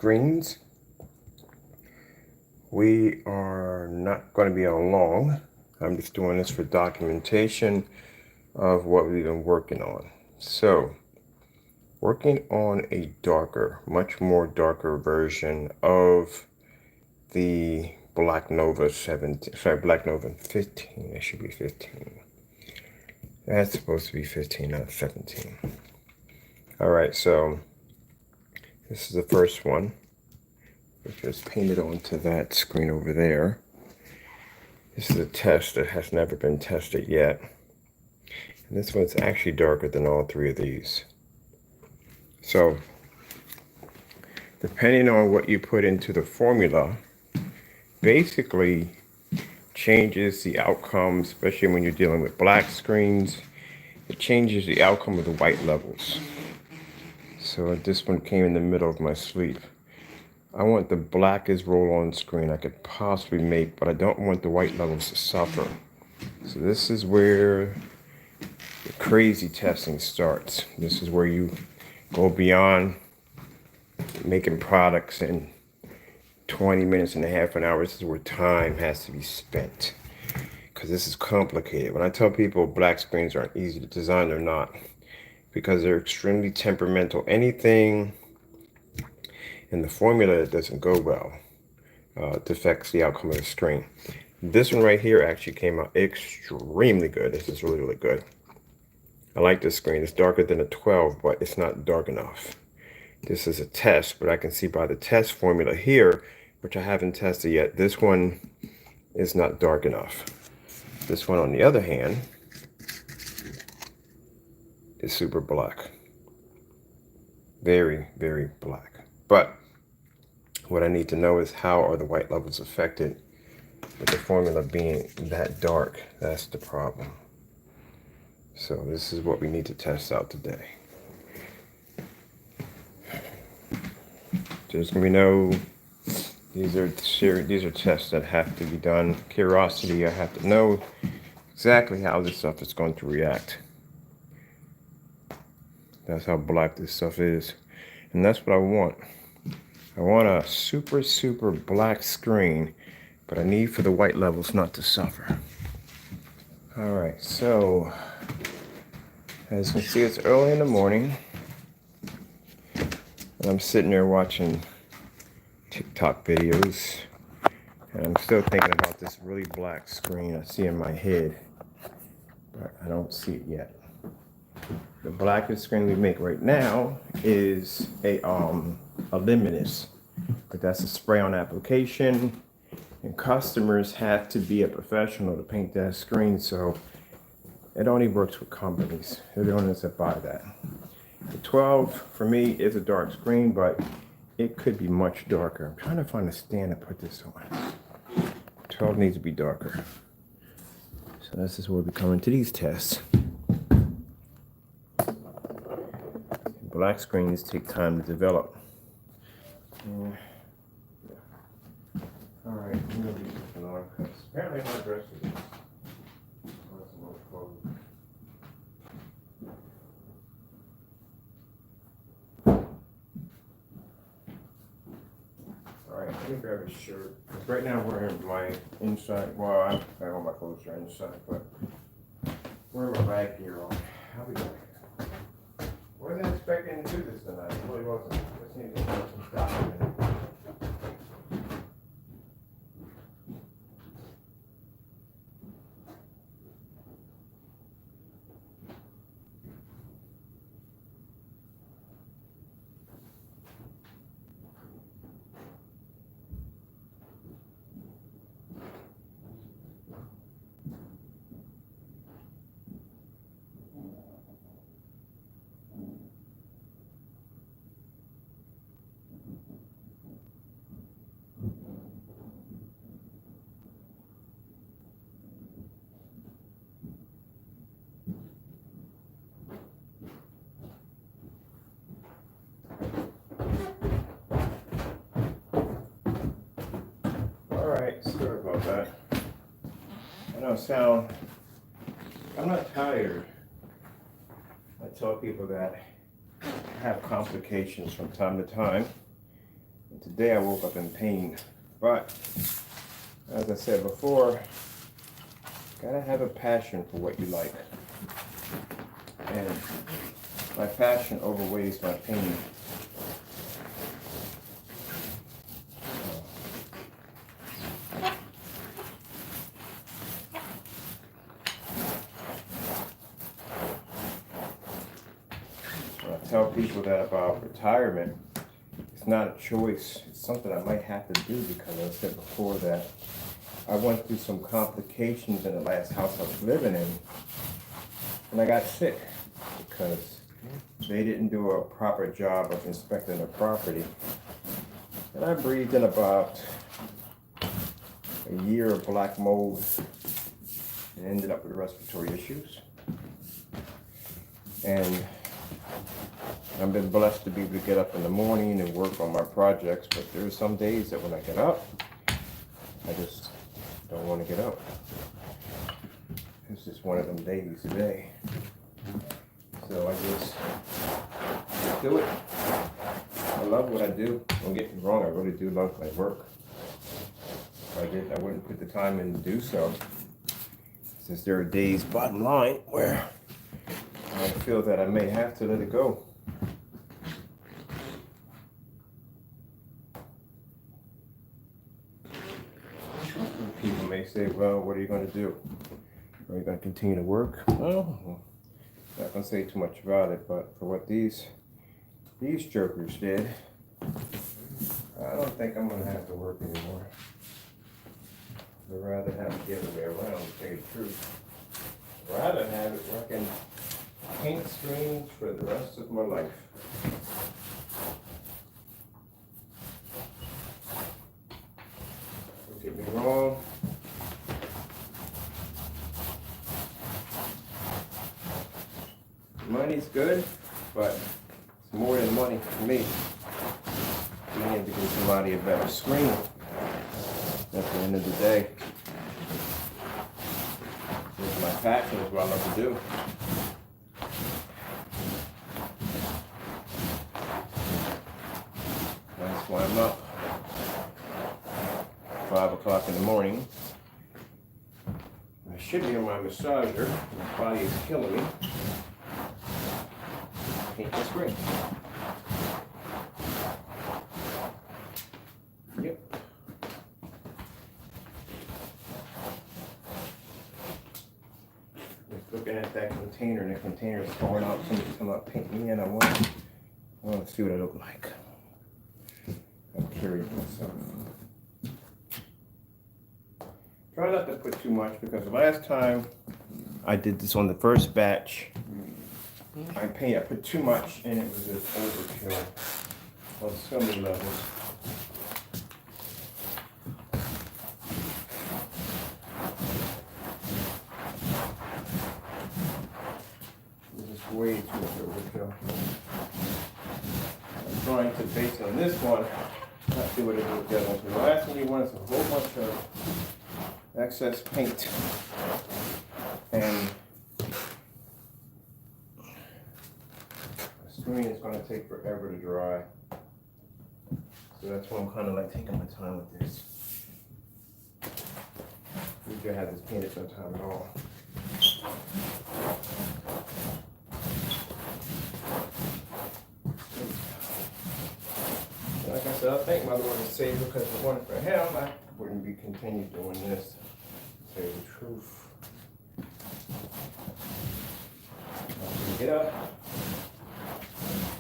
screens. We are not going to be on long. I'm just doing this for documentation of what we've been working on. So, working on a darker, much more darker version of the Black Nova 17, sorry, Black Nova 15. It should be 15. That's supposed to be 15, not 17. All right, so this is the first one, which is painted onto that screen over there. This is a test that has never been tested yet. And this one's actually darker than all three of these. So, depending on what you put into the formula, basically changes the outcome, especially when you're dealing with black screens. It changes the outcome of the white levels. So this one came in the middle of my sleep. I want the blackest roll-on screen I could possibly make, but I don't want the white levels to suffer. So this is where the crazy testing starts. This is where you go beyond making products in 20 minutes and a half an hour. This is where time has to be spent, because this is complicated. When I tell people black screens aren't easy to design, they're not, because they're extremely temperamental. Anything in the formula that doesn't go well affects the outcome of the screen. This one right here actually came out extremely good. This is really, really good. I like this screen. It's darker than a 12, but it's not dark enough. This is a test, but I can see by the test formula here, which I haven't tested yet, this one is not dark enough. This one, on the other hand, is super black. Very, very black. But what I need to know is, how are the white levels affected with the formula being that dark? That's the problem. So this is what we need to test out today. There's gonna be no, these are tests that have to be done. Curiosity, I have to know exactly how this stuff is going to react. That's how black this stuff is. And that's what I want. I want a super, super black screen, but I need for the white levels not to suffer. All right, so as you can see, it's early in the morning, and I'm sitting there watching TikTok videos, and I'm still thinking about this really black screen I see in my head, but I don't see it yet. The blackest screen we make right now is a luminous, but that's a spray-on application, and customers have to be a professional to paint that screen, so it only works with companies. They're the ones that buy that. The 12 for me is a dark screen, but it could be much darker. I'm trying to find a stand to put this on. 12 needs to be darker. So this is where we come into these tests. Black screens take time to develop. Yeah. All right, I'm gonna do something on, because apparently my dress is Alright, let me grab a shirt. Right now we're in my inside, well, I have all my clothes are inside, but wearing my bag gear on. How we doing here? Wasn't expecting to do this tonight. It really wasn't. Just need to get some documented. Alright, sorry about that. I know I'm not tired. I tell people that I have complications from time to time. Today I woke up in pain. But, as I said before, gotta have a passion for what you like. And my passion overweighs my pain. When I tell people that about retirement, it's not a choice. It's something I might have to do because I said before that I went through some complications in the last house I was living in, and I got sick because they didn't do a proper job of inspecting the property. And I breathed in about a year of black mold and ended up with respiratory issues. And I've been blessed to be able to get up in the morning and work on my projects, but there are some days that when I get up, I just don't want to get up. It's just one of them days today. So I just do it. I love what I do. Don't get me wrong, I really do love my work. If I did, I wouldn't put the time in to do so. Since there are days, bottom line, where I feel that I may have to let it go. People may say, well, what are you going to do? Are you going to continue to work? Well, I'm not going to say too much about it, but for what these jokers did, I don't think I'm going to have to work anymore. I'd rather have it the other way around, to tell you the truth. I'd rather have it where I can paint screens for the rest of my life. Don't get me wrong. Money's good, but it's more than money for me. Being able to give somebody a better screen at the end of the day. It's my passion, is what I love to do. That's why I'm up 5 o'clock in the morning. I should be on my massager. My body is killing me. Paint the screen. Yep. Just looking at that container, and the container is pouring out. Somebody's coming up, paint me in. I want to see what I look like. I'm curious myself. Try not to put too much because the last time I did this on the first batch, I put too much and it was just overkill on so many levels. It was just way too much overkill. I'm trying to base it on this one, not do what it did with the other one. The last one you want is a whole bunch of excess paint. And the screen is going to take forever to dry. So that's why I'm kind of like taking my time with this. We could have this painted sometime at all. Like I said, I think Mother would save because if it wasn't for him, I wouldn't be continued doing this. To tell you the truth. Get up,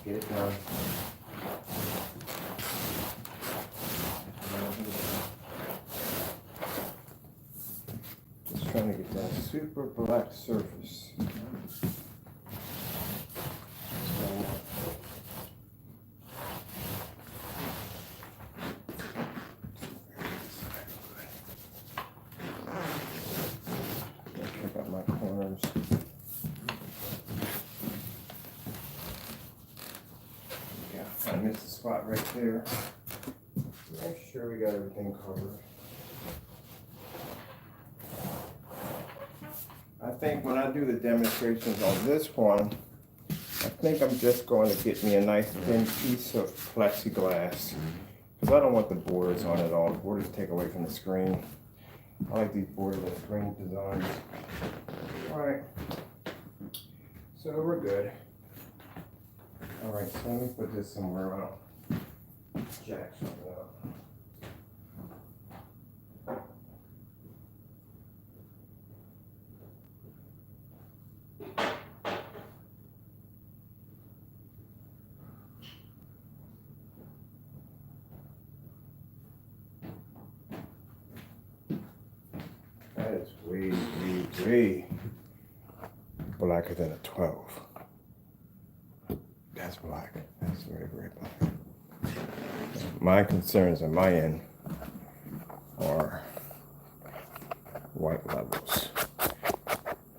get it done. Just trying to get that super black surface. Check out my corners. I missed the spot right there. Make sure we got everything covered. I think when I do the demonstrations on this one, I think I'm just going to get me a nice thin piece of plexiglass because I don't want the borders on it all. The borders take away from the screen. I like these borderless screen designs. All right, so we're good. All right, so let me put this somewhere else. Jack something up. That is way, way, way blacker than a 12. That's black. That's very, very black. My concerns on my end are white levels.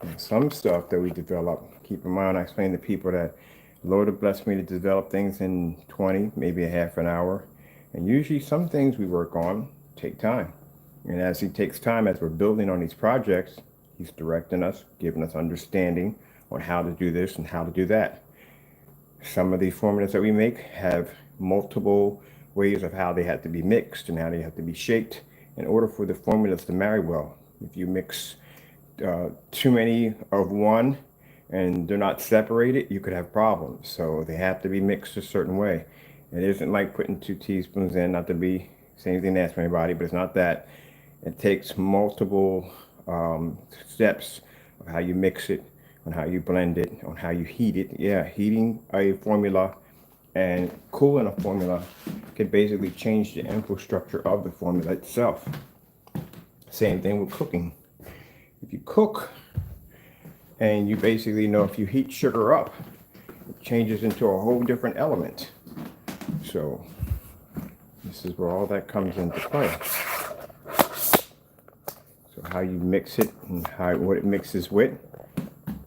And some stuff that we develop, keep in mind, I explain to people that Lord has blessed me to develop things in 20, maybe a half an hour. And usually some things we work on take time. And as he takes time, as we're building on these projects, he's directing us, giving us understanding on how to do this and how to do that. Some of the formulas that we make have multiple ways of how they have to be mixed and how they have to be shaped in order for the formulas to marry well. If you mix too many of one and they're not separated, you could have problems. So they have to be mixed a certain way. It isn't like putting 2 teaspoons in, not to be saying anything nasty to anybody, but it's not that. It takes multiple steps of how you mix it, on how you blend it, on how you heat it. Yeah, heating a formula and cooling a formula can basically change the infrastructure of the formula itself. Same thing with cooking. If you cook and you basically know if you heat sugar up, it changes into a whole different element. So this is where all that comes into play. So how you mix it and what it mixes with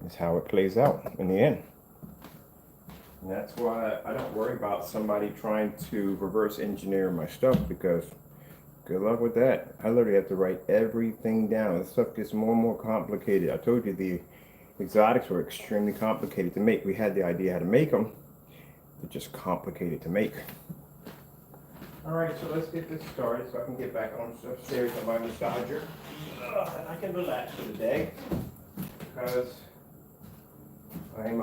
is how it plays out in the end. And that's why I don't worry about somebody trying to reverse engineer my stuff, because good luck with that. I literally have to write everything down. This stuff gets more and more complicated. I told you the exotics were extremely complicated to make. We had the idea how to make them. They're just complicated to make. All right, so let's get this started so I can get back on upstairs on my massager. And I can relax for the day, because I'm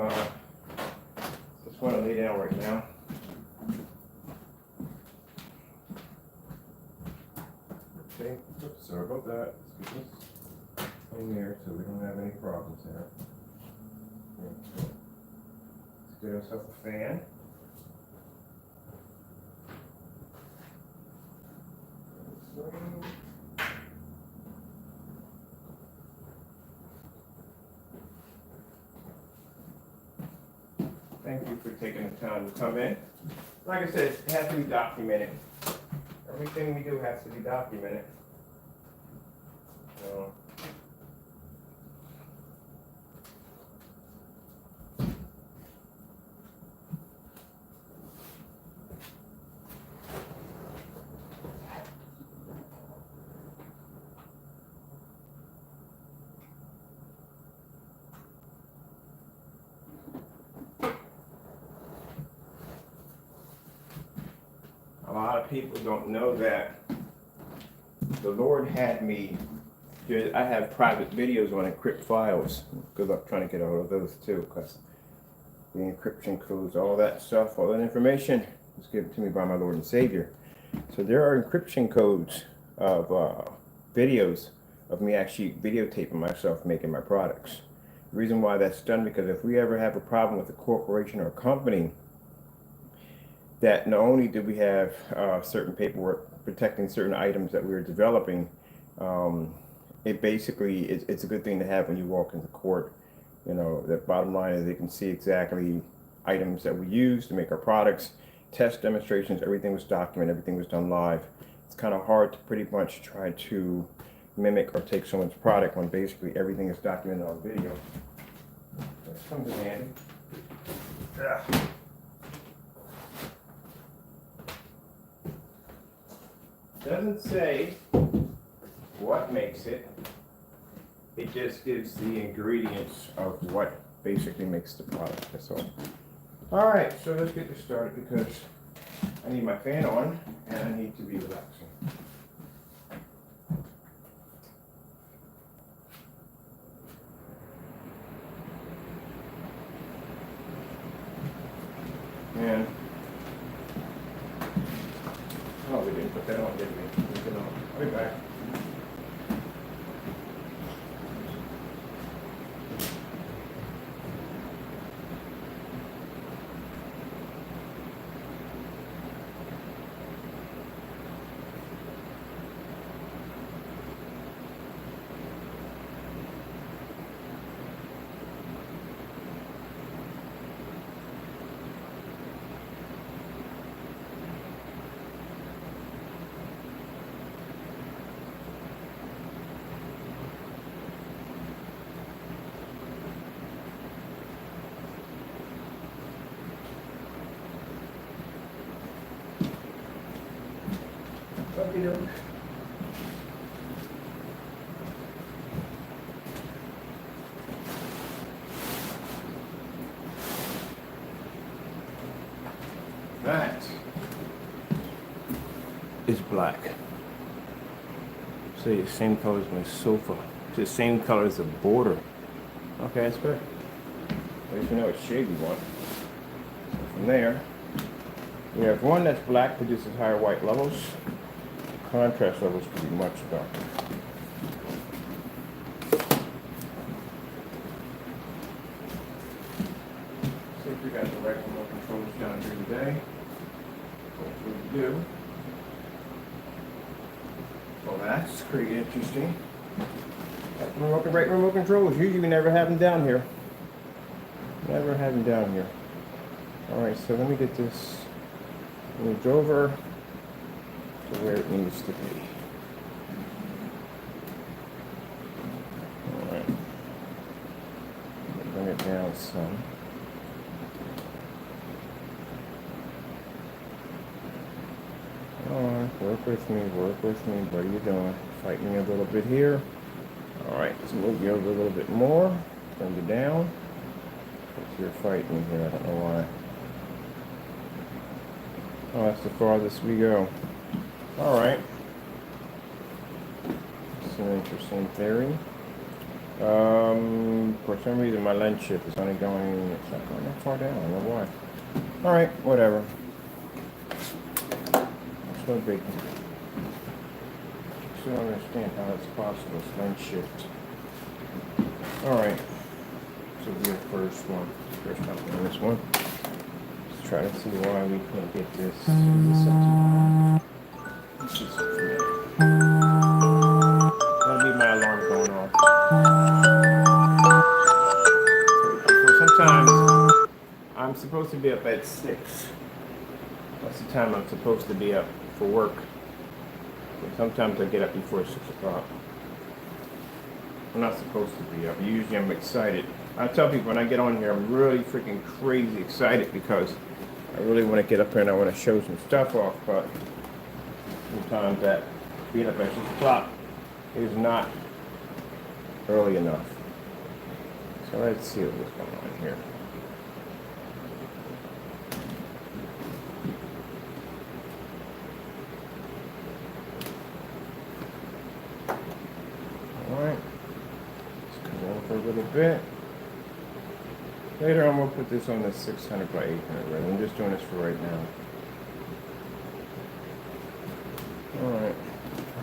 just want to lay down right now. Okay, oops, sorry about that. Let's get this in there so we don't have any problems there. Okay. Let's get ourselves a fan. Thank you for taking the time to come in. Like I said, it has to be documented. Everything we do has to be documented. So, a lot of people don't know that the Lord had me, I have private videos on encrypt files. Good luck trying to get all of those too, because the encryption codes, all that stuff, all that information was given to me by my Lord and Savior. So there are encryption codes of videos of me actually videotaping myself making my products. The reason why that's done, because if we ever have a problem with a corporation or a company, that not only do we have certain paperwork protecting certain items that we were developing, it basically, it's a good thing to have when you walk into court. You know, the bottom line is they can see exactly items that we use to make our products, test demonstrations, everything was documented, everything was done live. It's kind of hard to pretty much try to mimic or take someone's product when basically everything is documented on video. This comes in handy. Ugh. Doesn't say what makes it. It just gives the ingredients of what basically makes the product. That's all. All right, so let's get this started, because I need my fan on and I need to be relaxing. And oh, we didn't put that on, did we? Leave it on. I'll be back. Okey-doke. That is black. See, the same color as my sofa. It's the same color as the border. Okay, that's good. At least we know what shade we want. So from there, we have one that's black, produces higher white levels. Contrast levels could be much darker. See if we got the right remote controls down here today. Hopefully we do. Well, that's pretty interesting. Got the right remote controls. Usually we never have them down here. Never have them down here. Alright, so let me get this moved over to where it needs to be. Alright. Bring it down some. Alright, work with me, What are you doing? Fight me a little bit here. Alright, let's move you over a little bit more. Bring you down. You're fighting here, I don't know why. Oh, that's the farthest we go. Alright. It's an interesting theory. For some reason my lens shift is only going, it's not going that far down, I don't know why. Alright, whatever. It's no big. I still don't understand how that's possible, it's lens shift. Alright. So we'll be the first one. First time on this one. Let's try to see why we can't get this. Let's see something there. That'll be my alarm going off. So sometimes I'm supposed to be up at 6. That's the time I'm supposed to be up for work. But sometimes I get up before 6 o'clock. I'm not supposed to be up. Usually I'm excited. I tell people when I get on here, I'm really freaking crazy excited because I really want to get up here and I want to show some stuff off, but sometimes that being up at 6 o'clock is not early enough. So let's see what's going on here. Alright. Let's come over a little bit. Later on we'll put this on the 600 by 800 rather. I'm just doing this for right now. Alright.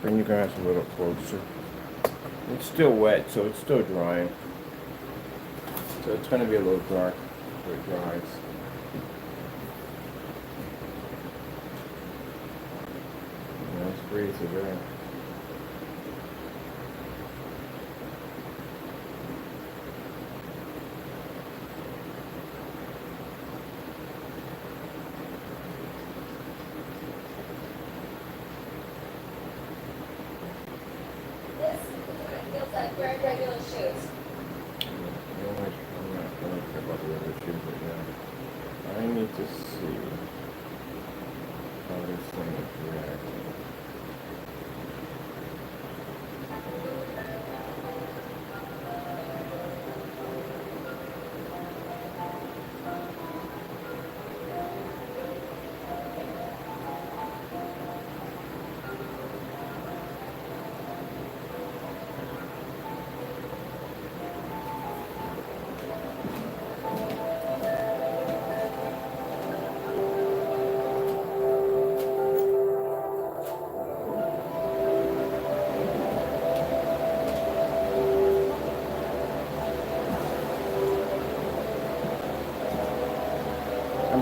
Bring you guys a little closer. It's still wet, so it's still drying. So it's going to be a little dark before it dries. Nice breeze there. Wearing regular shoes. I'm not going to care about the other shoes right now. I need to see how this thing is reacting.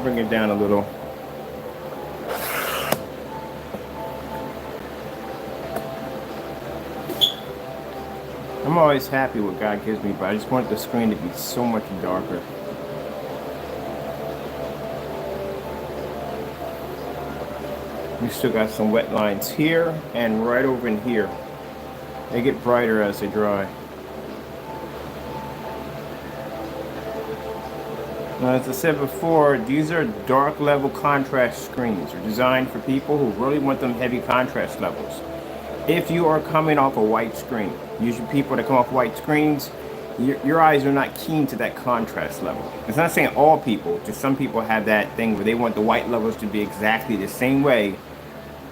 bring it down a little. I'm always happy what God gives me, but I just want the screen to be so much darker. We still got some wet lines here and right over in here. They get brighter as they dry. Now, as I said before, these are dark level contrast screens. They're designed for people who really want them heavy contrast levels. If you are coming off a white screen, usually people that come off white screens, your eyes are not keen to that contrast level. It's not saying all people, just some people have that thing where they want the white levels to be exactly the same way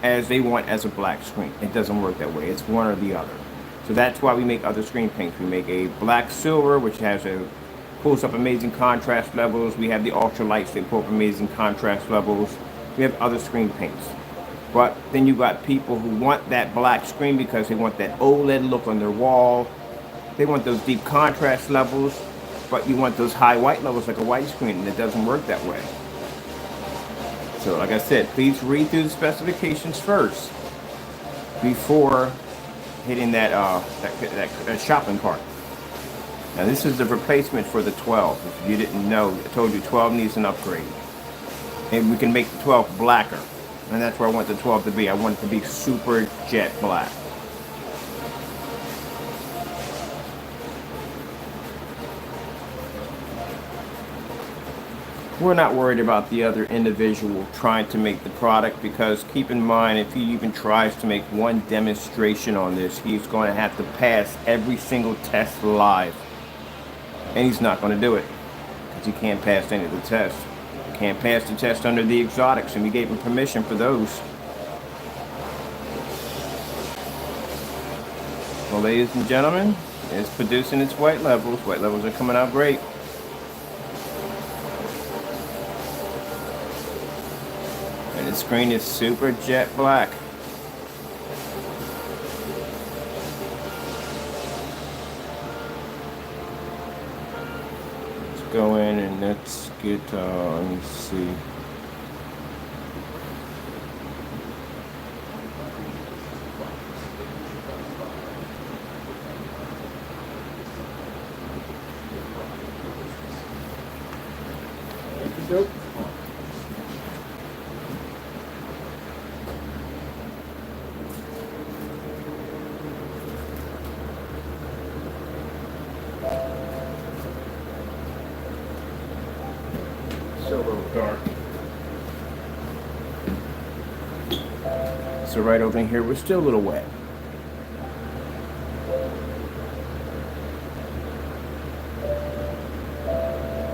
as they want as a black screen. It doesn't work that way. It's one or the other. So that's why we make other screen paints. We make a black silver, which pulls up amazing contrast levels. We have the ultralights that pull up amazing contrast levels. We have other screen paints. But then you got people who want that black screen because they want that OLED look on their wall. They want those deep contrast levels, but you want those high white levels like a white screen, and it doesn't work that way. So like I said, please read through the specifications first before hitting that shopping cart. Now this is the replacement for the 12. If you didn't know, I told you 12 needs an upgrade. And we can make the 12 blacker. And that's where I want the 12 to be. I want it to be super jet black. We're not worried about the other individual trying to make the product, because keep in mind, if he even tries to make one demonstration on this, he's going to have to pass every single test live. And he's not going to do it because he can't pass any of the tests. Can't pass the test under the exotics, and we gave him permission for those. Well, ladies and gentlemen, it's producing its white levels. White levels are coming out great. And the screen is super jet black. Let's go in and let's get, let me see. Nope. Still a little dark. So right over in here, we're still a little wet.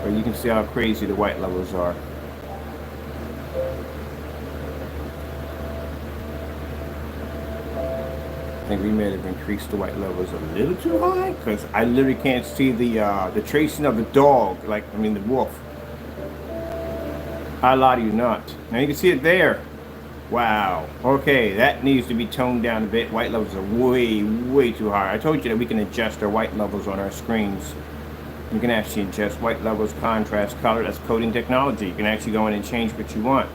But you can see how crazy the white levels are. I think we may have increased the white levels a little too high, because I literally can't see the tracing of the dog, the wolf. I lie to you not. Now you can see it there. Wow. Okay, that needs to be toned down a bit. White levels are way, way too high. I told you that we can adjust our white levels on our screens. You can actually adjust white levels, contrast, color. That's coding technology. You can actually go in and change what you want.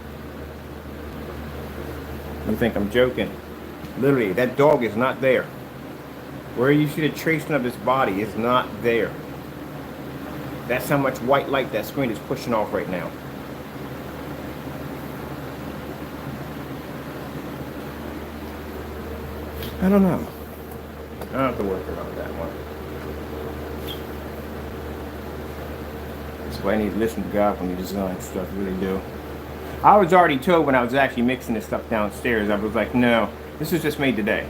You think I'm joking? Literally, that dog is not there. Where you see the tracing of his body is not there. That's how much white light that screen is pushing off right now. I don't know. I don't have to work around that one. That's why I need to listen to God when you design stuff, I really do. I was already told when I was actually mixing this stuff downstairs, I was like, no, this was just made today.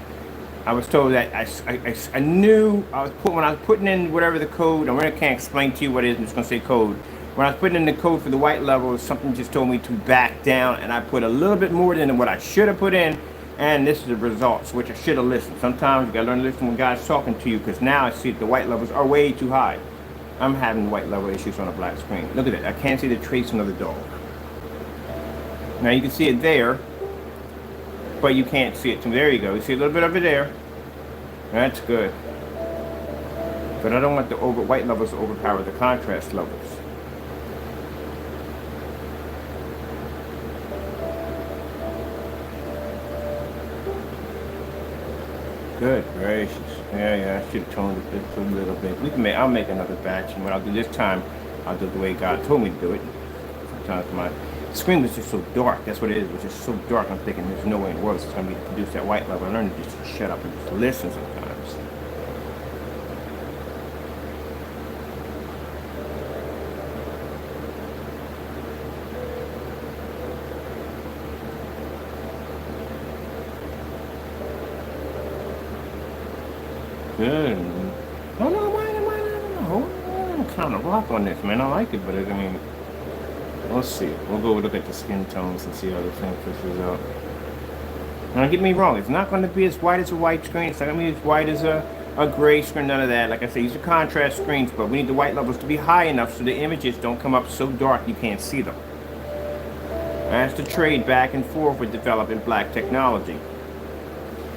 I was told that I knew when I was putting in whatever the code, I really can't explain to you what it is, I'm just going to say code. When I was putting in the code for the white levels, something just told me to back down, and I put a little bit more than what I should have put in. And this is the results, which I should have listened. Sometimes you gotta learn to listen when God's talking to you, because now I see that the white levels are way too high. I'm having white level issues on a black screen. Look at it, I can't see the tracing of the dog. Now you can see it there, but you can't see it. There you go, you see a little bit of it there. That's good. But I don't want the white levels to overpower the contrast levels. Good gracious. Yeah, I should have toned it just a little bit. I'll make another batch, and what I'll do this time, I'll do it the way God told me to do it. Sometimes my screen was just so dark. That's what it is. It was just so dark. I'm thinking there's no way in the world it's going to be to produce that white level. I learned to just shut up and just listen sometimes. Good. Oh no, I'm kind of rock on this, man. I like it, but I mean, let's see. We'll go look at the skin tones and see how the thing fishes out. Now, don't get me wrong. It's not going to be as white as a white screen. It's not going to be as white as a gray screen. None of that. Like I said, these are contrast screens, but we need the white levels to be high enough so the images don't come up so dark you can't see them. That's the trade back and forth with developing black technology.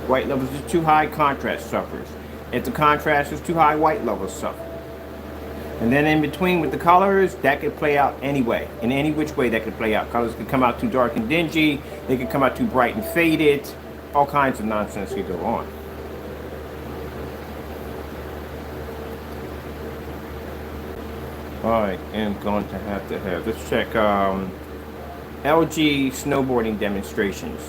White levels are too high, contrast suffers. If the contrast is too high, white levels suffer. And then in between with the colors, that could play out anyway. In any which way that could play out. Colors could come out too dark and dingy. They could come out too bright and faded. All kinds of nonsense could go on. I am going to have, let's check LG snowboarding demonstrations.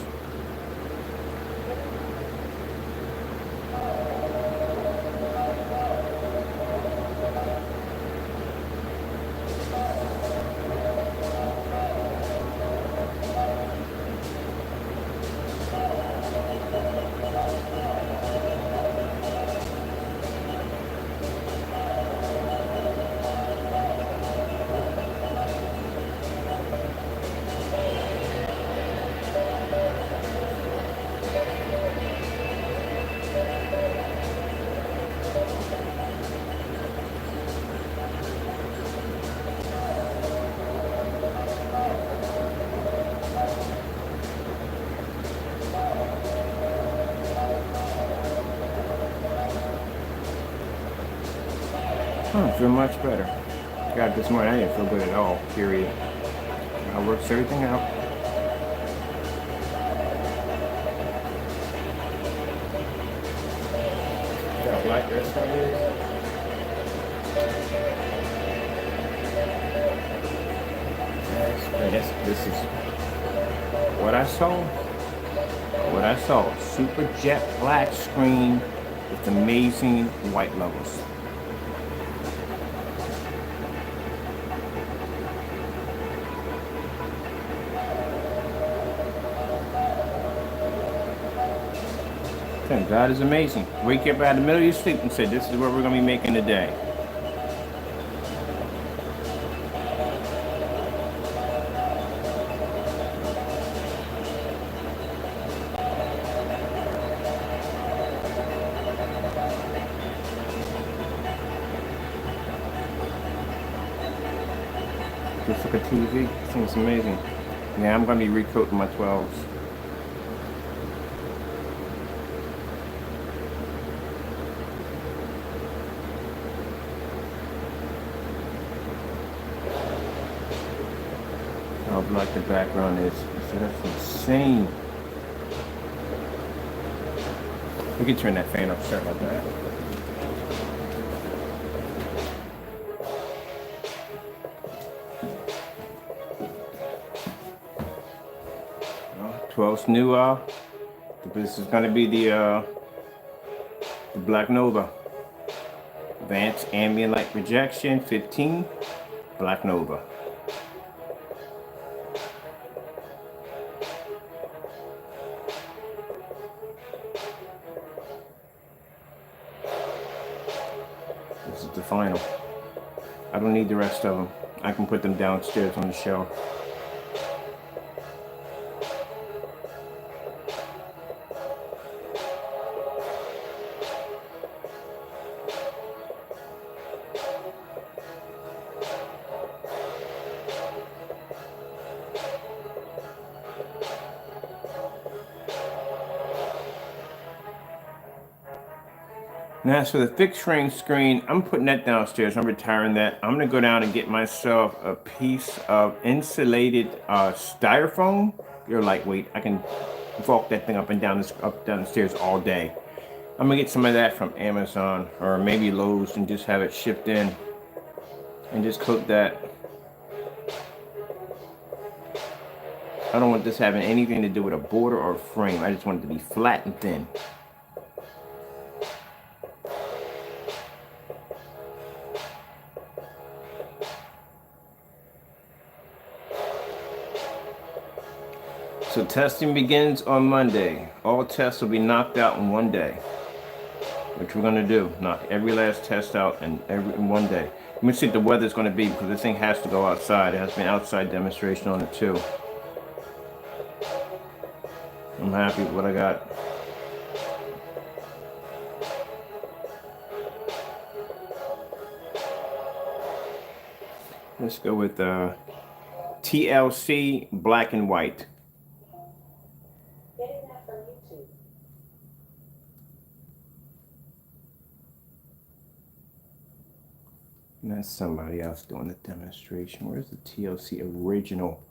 I feel much better. God, this morning I didn't feel good at all, period. I worked everything out. Got black rest on this. This is what I saw. What I saw. Super jet black screen with amazing white levels. God is amazing. Wake up out of the middle of your sleep and say, this is what we're going to be making today. Just look at TV. This thing's amazing. Yeah, I'm going to be recoating my 12s. How black the background is. So that's insane. We can turn that fan up. Sorry about that. 12's new. This is going to be the Black Nova. Advanced ambient light projection 15. Black Nova. This is the final. I don't need the rest of them. I can put them downstairs on the shelf. Now, as for the fixed frame screen, I'm putting that downstairs. I'm retiring that. I'm going to go down and get myself a piece of insulated styrofoam. They're lightweight. I can vault that thing up and down the stairs all day. I'm gonna get some of that from Amazon or maybe Lowe's and just have it shipped in and just coat that. I don't want this having anything to do with a border or a frame. I just want it to be flat and thin. So testing begins on Monday. All tests will be knocked out in one day, which we're gonna do. Knock every last test out in one day. Let me see what the weather's gonna be because this thing has to go outside. It has to be an outside demonstration on it too. I'm happy with what I got. Let's go with TLC black and white. Getting that from YouTube. And that's somebody else doing the demonstration. Where's the TLC original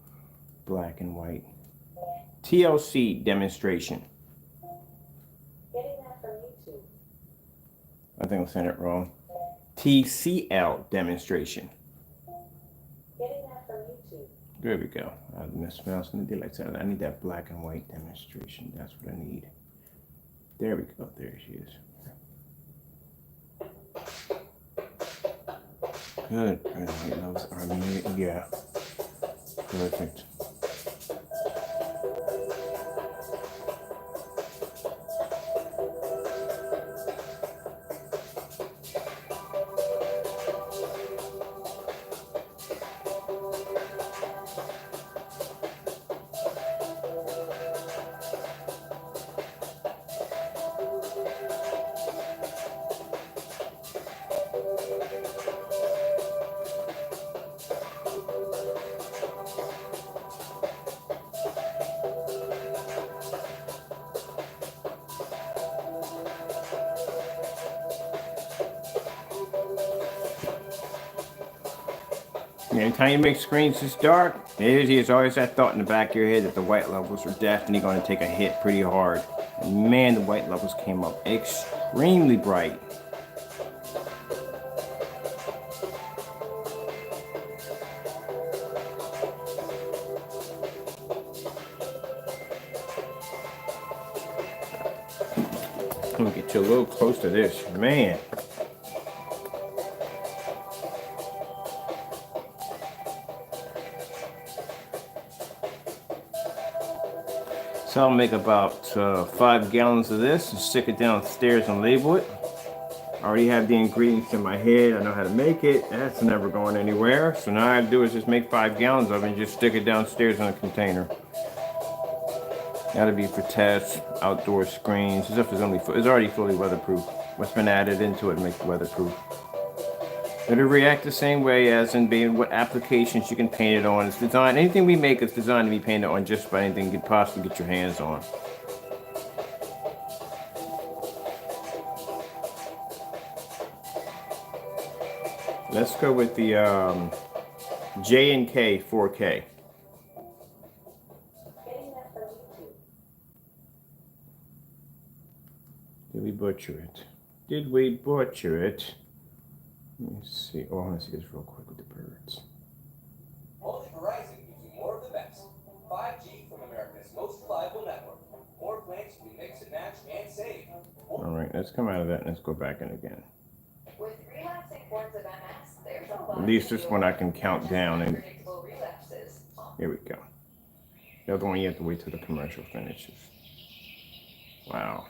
black and white? TLC demonstration. Getting that from YouTube. I think I'm saying it wrong. TCL demonstration. Getting that from YouTube. There we go. I mispronounced it like that. I need that black and white demonstration. That's what I need. There we go. There she is. Good. Those are yeah. Perfect. Anytime you make screens this dark, there's always that thought in the back of your head that the white levels are definitely going to take a hit pretty hard. And man, the white levels came up extremely bright. Let me get you a little close to this, man. So I'll make about 5 gallons of this and stick it downstairs and label it. I already have the ingredients in my head. I know how to make it. That's never going anywhere. So now all I have to do is just make 5 gallons of it and just stick it downstairs in a container. That'll be for tests, outdoor screens. This stuff is it's already fully weatherproof. What's been added into it makes it weatherproof. It'll react the same way as in being what applications you can paint it on. It's designed, anything we make is designed to be painted on just about anything you could possibly get your hands on. Let's go with the J&K 4K. Getting that from YouTube. Did we butcher it? Did we butcher it? Let me see. Oh, I want to see this real quick with the birds. Only Verizon gives you more of the best. 5G from America's most reliable network. More plans to mix and match and save. All right, let's come out of that and let's go back in again. With relapsing forms of MS, there's a lot At least this one I can count down and predictable relapses. here we go. The other one you have to wait till the commercial finishes. Wow.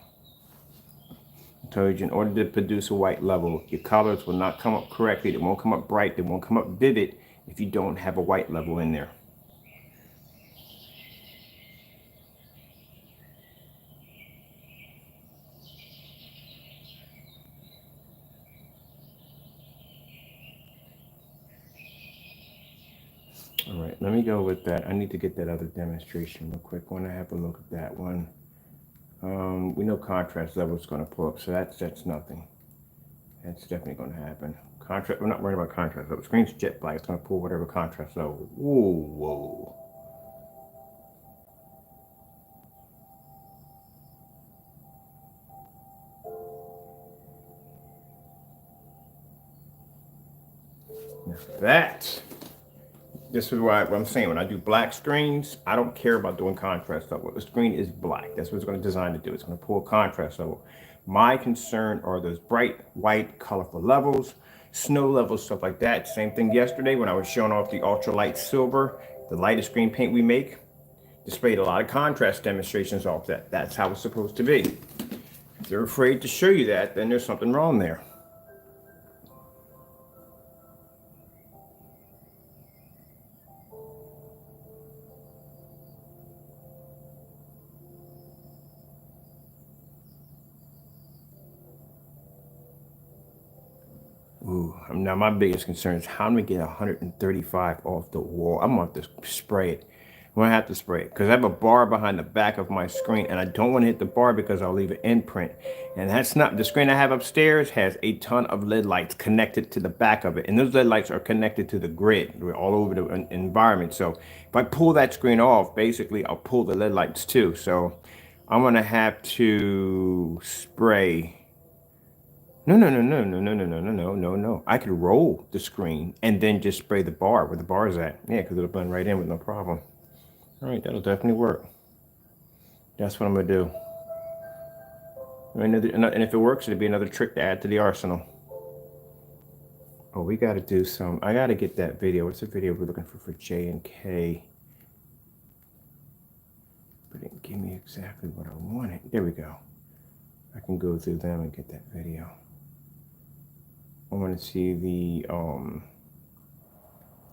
I told you, in order to produce a white level, your colors will not come up correctly. They won't come up bright. They won't come up vivid if you don't have a white level in there. All right, let me go with that. I need to get that other demonstration real quick. I want to have a look at that one. We know contrast level is going to pull up, so that's nothing. That's definitely going to happen. Contrast. We're not worried about contrast level. Screen's jet black. It's going to pull whatever contrast level. Whoa. This is what I'm saying. When I do black screens, I don't care about doing contrast level. The screen is black. That's what it's going to design to do. It's going to pull contrast level. My concern are those bright white, colorful levels, snow levels, stuff like that. Same thing yesterday when I was showing off the ultralight silver, the lightest green paint we make. Displayed a lot of contrast demonstrations off that. That's how it's supposed to be. If they're afraid to show you that, then there's something wrong there. Ooh, now my biggest concern is how do I get 135 off the wall? I'm going to have to spray it. I'm going to have to spray it because I have a bar behind the back of my screen and I don't want to hit the bar because I'll leave an imprint. And that's not, the screen I have upstairs has a ton of LED lights connected to the back of it. And those LED lights are connected to the grid. We're all over the environment. So if I pull that screen off, basically I'll pull the LED lights too. So I'm going to have to spray. No. I could roll the screen and then just spray the bar where the bar is at. Yeah, because it'll blend right in with no problem. All right, that'll definitely work. That's what I'm going to do. And if it works, it'll be another trick to add to the arsenal. Oh, we got to do some. I got to get that video. What's the video we're looking for J and K? But it didn't give me exactly what I wanted. There we go. I can go through them and get that video. I want to see the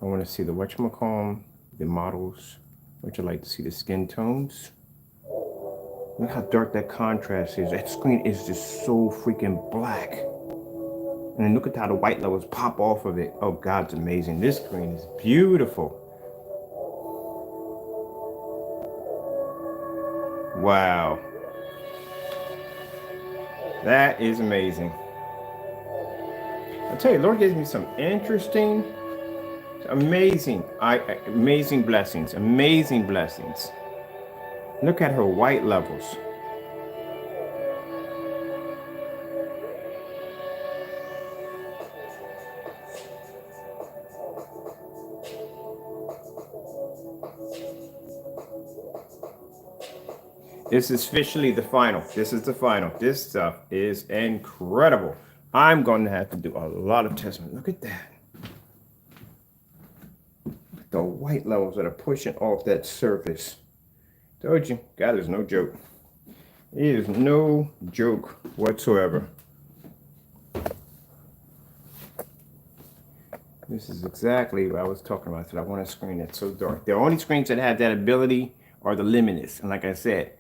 whatchamacallit, the models. Would you like to see the skin tones? Look how dark that contrast is. That screen is just so freaking black. And then look at how the white levels pop off of it. Oh God, it's amazing. This screen is beautiful. Wow. That is amazing. I'll tell you, Lord gives me some interesting, amazing blessings, amazing blessings. Look at her white levels. This is officially the final. This is the final. This stuff is incredible. I'm going to have to do a lot of testing. Look at that. The white levels that are pushing off that surface. Told you, God is no joke. It is no joke whatsoever. This is exactly what I was talking about. I want a screen that's so dark. The only screens that have that ability are the Luminous. And like I said,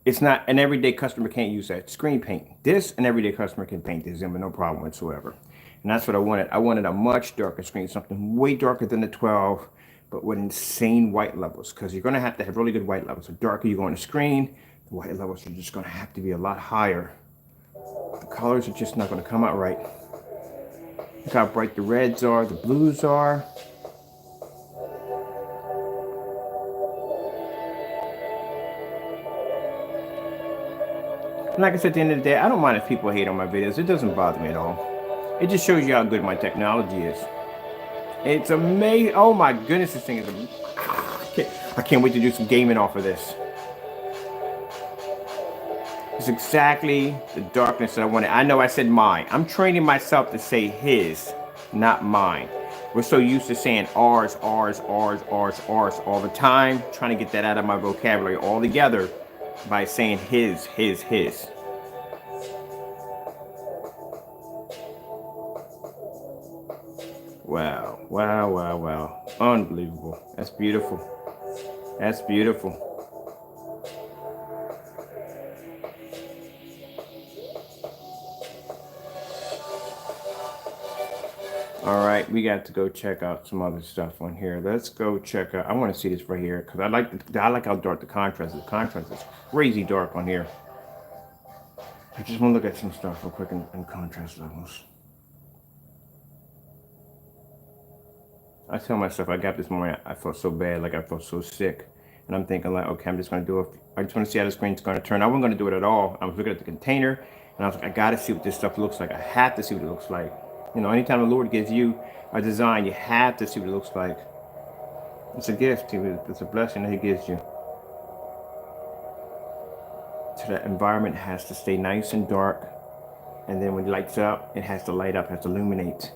it's not an everyday customer can't use that screen paint. This an everyday customer can paint this in with no problem whatsoever. And that's what I wanted. I wanted a much darker screen, something way darker than the 12, but with insane white levels. Because you're going to have really good white levels. The darker you go on the screen, the white levels are just going to have to be a lot higher. The colors are just not going to come out right. Look how bright the reds are, the blues are. And like I said, at the end of the day, I don't mind if people hate on my videos. It doesn't bother me at all. It just shows you how good my technology is. It's amazing. Oh my goodness, this thing is amazing. I can't wait to do some gaming off of this. It's exactly the darkness that I wanted. I know I said mine. I'm training myself to say his, not mine. We're so used to saying ours all the time. Trying to get that out of my vocabulary altogether by saying his. Wow. Unbelievable. That's beautiful. That's beautiful. All right, we got to go check out some other stuff on here. Let's go check out. I want to see this right here because I like how dark the contrast is. The contrast is crazy dark on here. I just want to look at some stuff real quick in contrast levels. I tell myself I got this morning, I felt so bad, like I felt so sick. And I'm thinking like, okay, I'm just going to do it. I just want to see how the screen's going to turn. I wasn't going to do it at all. I was looking at the container and I was like, I got to see what this stuff looks like. I have to see what it looks like. You know, anytime the Lord gives you a design, you have to see what it looks like. It's a gift. It's a blessing that he gives you. So that environment has to stay nice and dark. And then when it lights up, it has to light up, has to illuminate.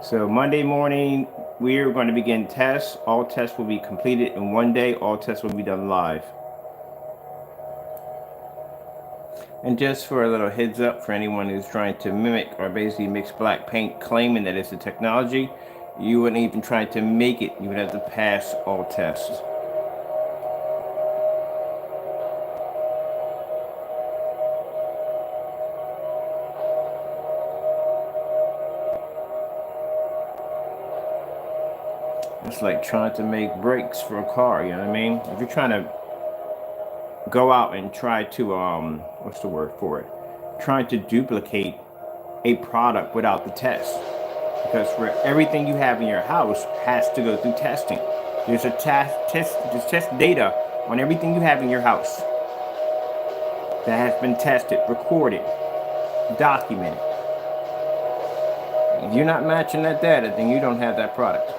So Monday morning, we're going to begin tests. All tests will be completed in one day. All tests will be done live. And just for a little heads up for anyone who's trying to mimic or basically mix black paint, claiming that it's a technology, you wouldn't even try to make it. You would have to pass all tests. It's like trying to make brakes for a car, you know what I mean? If you're trying to go out and try to, what's the word for it? Trying to duplicate a product without the test. Because for everything you have in your house has to go through testing. There's a there's test data on everything you have in your house that has been tested, recorded, documented. If you're not matching that data, then you don't have that product.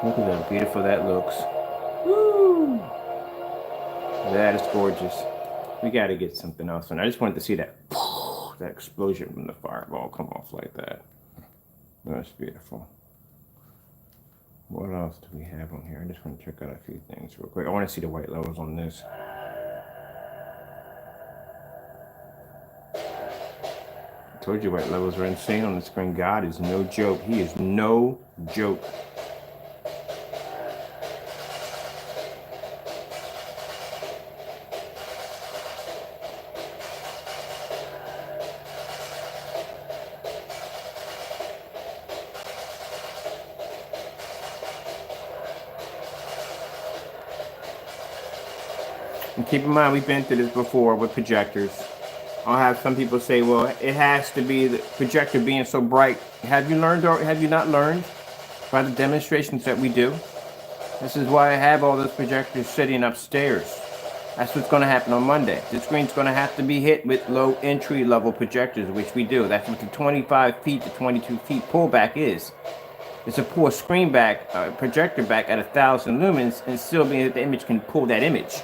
Look at how beautiful that looks. Woo! That is gorgeous. We got to get something else on. I just wanted to see that explosion when the fireball come off like that. That's beautiful. What else do we have on here? I just want to check out a few things real quick. I want to see the white levels on this. I told you white levels are insane on the screen. God is no joke. He is no joke. And keep in mind, we've been through this before with projectors. I'll have some people say, well, it has to be the projector being so bright. Have you learned or have you not learned by the demonstrations that we do? This is why I have all those projectors sitting upstairs. That's what's going to happen on Monday. The screen's going to have to be hit with low entry level projectors, which we do. That's what the 25 feet to 22 feet pullback is. It's to pull a screen back, projector back at 1,000 lumens and still being that the image can pull that image.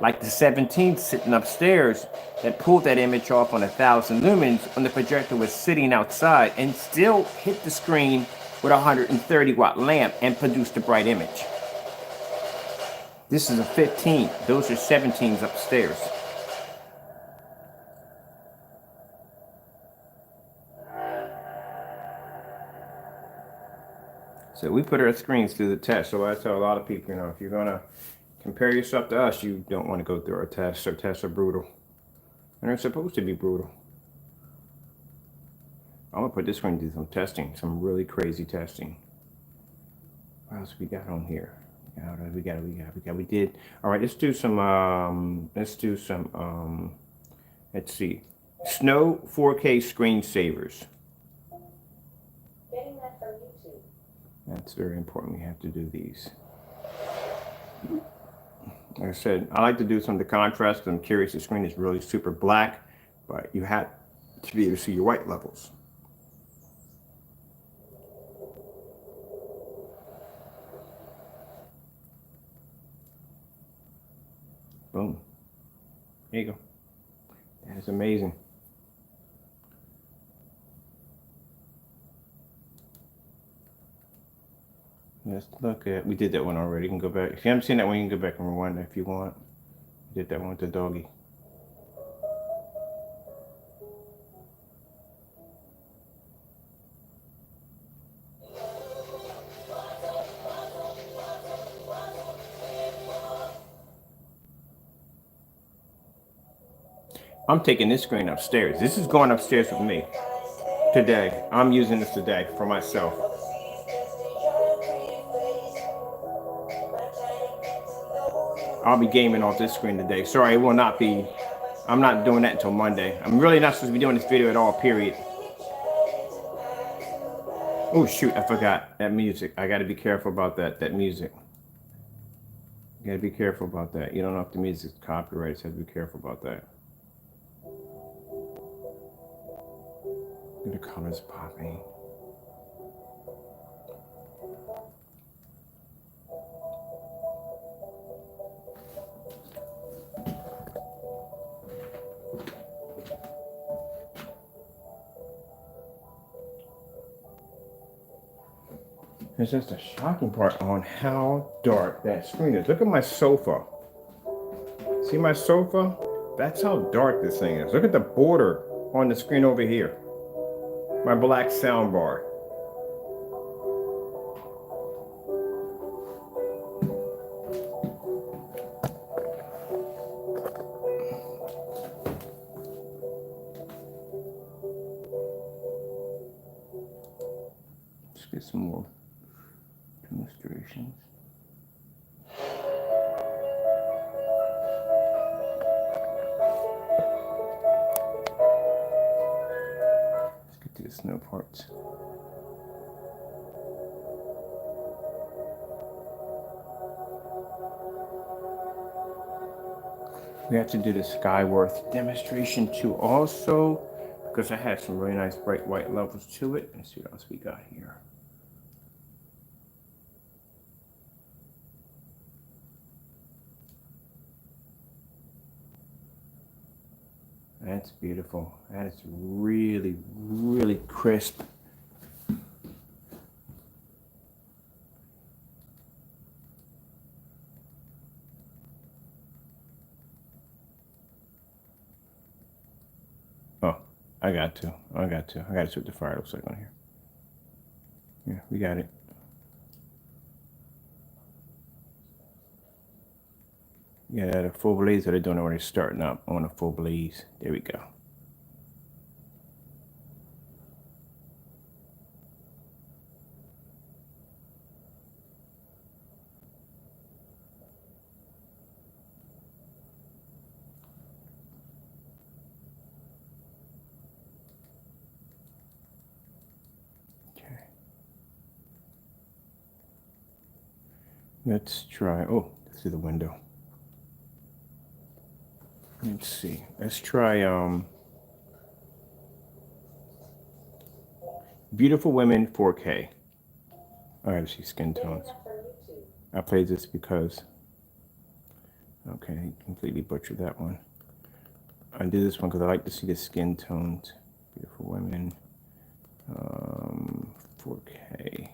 Like the 17 sitting upstairs that pulled that image off on 1,000 lumens when the projector was sitting outside and still hit the screen with a 130 watt lamp and produced a bright image. This is a 15. Those are 17s upstairs. So we put our screens through the test. So I tell a lot of people, if you're going to compare yourself to us, you don't want to go through our tests. Our tests are brutal. And they're supposed to be brutal. I'm going to put this screen through some testing, some really crazy testing. What else we got on here? We did. All right, let's do some, let's see. Snow 4K screensavers. Getting that from YouTube. That's very important. We have to do these. Like I said, I like to do some of the contrast. I'm curious, the screen is really super black, but you have to be able to see your white levels. Boom. There you go. That is amazing. Let's look at, we did that one already. You can go back. If you haven't seen that one, you can go back and rewind it if you want. We did that one with the doggy. I'm taking this screen upstairs. This is going upstairs with me today. I'm using this today for myself. I'll be gaming off this screen today. Sorry, it will not be. I'm not doing that until Monday. I'm really not supposed to be doing this video at all, period. Oh shoot, I forgot that music. I gotta be careful about that music. You gotta be careful about that. You don't know if the music's copyrighted, so you have to be careful about that. The colors popping. It's just a shocking part on how dark that screen is. Look at my sofa. See my sofa? That's how dark this thing is. Look at the border on the screen over here. My black sound bar. Let's get some more demonstrations. Let's get to the snow parts. We have to do the Skyworth demonstration too also, because I had some really nice bright white levels to it. Let's see what else we got here. That's beautiful. That is really, really crisp. Oh, I got to see what the fire looks like on here. Yeah, we got it. Yeah, the full blaze that they're doing already starting up on a full blaze. There we go. Okay. Let's try, oh, through the window. Let's see. Let's try Beautiful Women 4K. All right, see skin tones. I played this because, okay, completely butchered that one. I did this one because I like to see the skin tones. Beautiful Women 4K.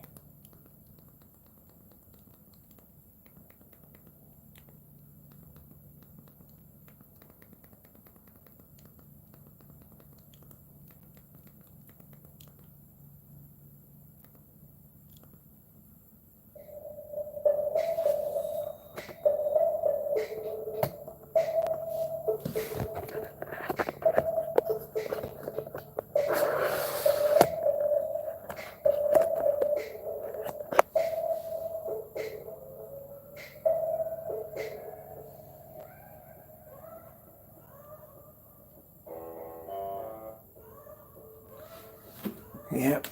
Yep,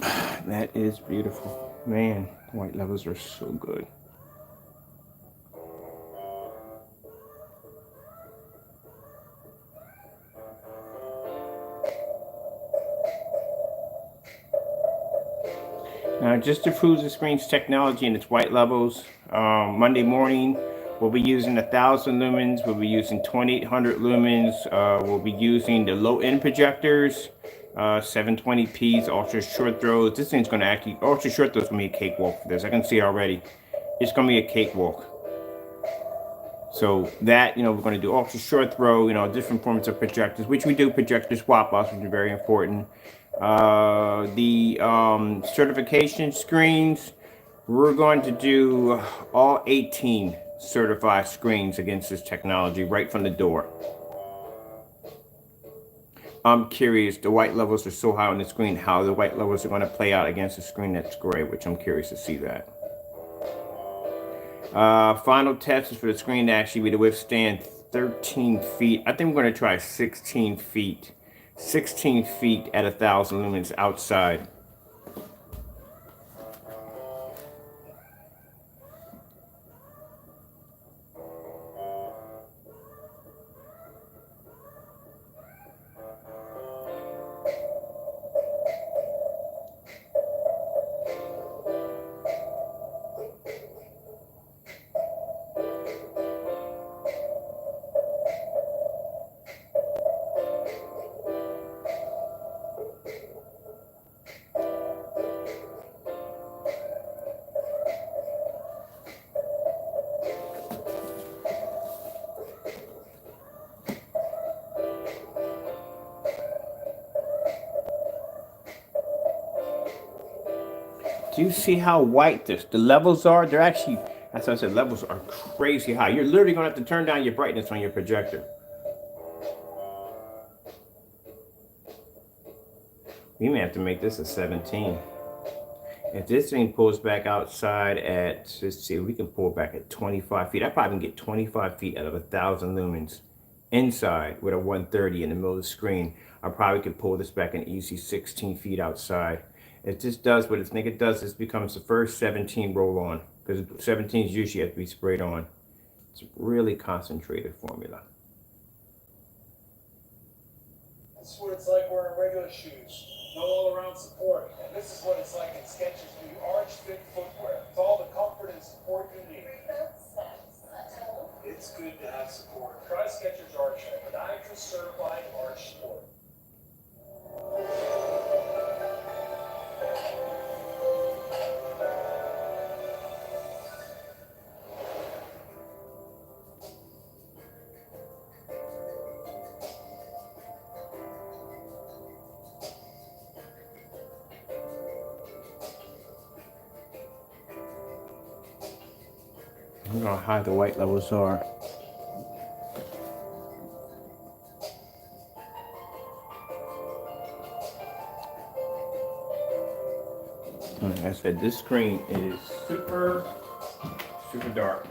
that is beautiful. Man, white levels are so good. Now, just to prove the screen's technology and its white levels, Monday morning, we'll be using 1,000 lumens. We'll be using 2,800 lumens. We'll be using the low-end projectors, 720p's, ultra short throws. This thing's going to actually, ultra short throws going to be a cakewalk for this. I can see already. It's going to be a cakewalk. So that, we're going to do ultra short throw, different forms of projectors, which we do projector swap offs, which are very important. The certification screens, we're going to do all 18 certified screens against this technology right from the door. I'm curious, the white levels are so high on the screen, how the white levels are going to play out against the screen that's gray, which I'm curious to see that. Final test is for the screen to actually be to withstand 13 feet. I think we're going to try 16 feet. 16 feet at 1,000 lumens outside. Do you see how white the levels are? They're actually, as I said, levels are crazy high. You're literally gonna have to turn down your brightness on your projector. We may have to make this a 17. If this thing pulls back outside at, let's see, we can pull back at 25 feet. I probably can get 25 feet out of 1,000 lumens inside with a 130 in the middle of the screen. I probably could pull this back an easy 16 feet outside. If this does what its nigga does, this becomes the first 17 roll on, because 17s usually have to be sprayed on. It's a really concentrated formula. This is what it's like wearing regular shoes. No all-around support. And this is what it's like in Skechers' new Arch Fit footwear. It's all the comfort and support you need. It's good to have support. Try Skechers Arch Fit, podiatrist certified Arch Sport. I don't know how high the white levels are. Like I said, this screen is super dark.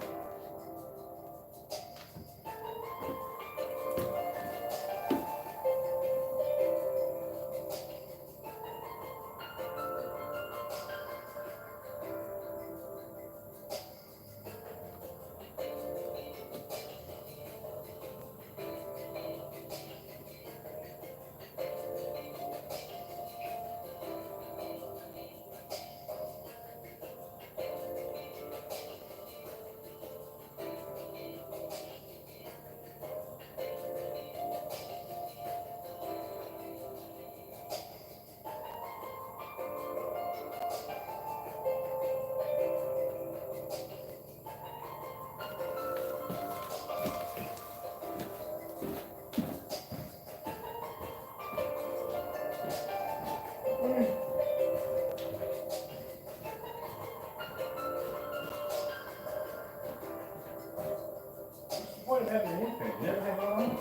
What happened to anything? Never have it on?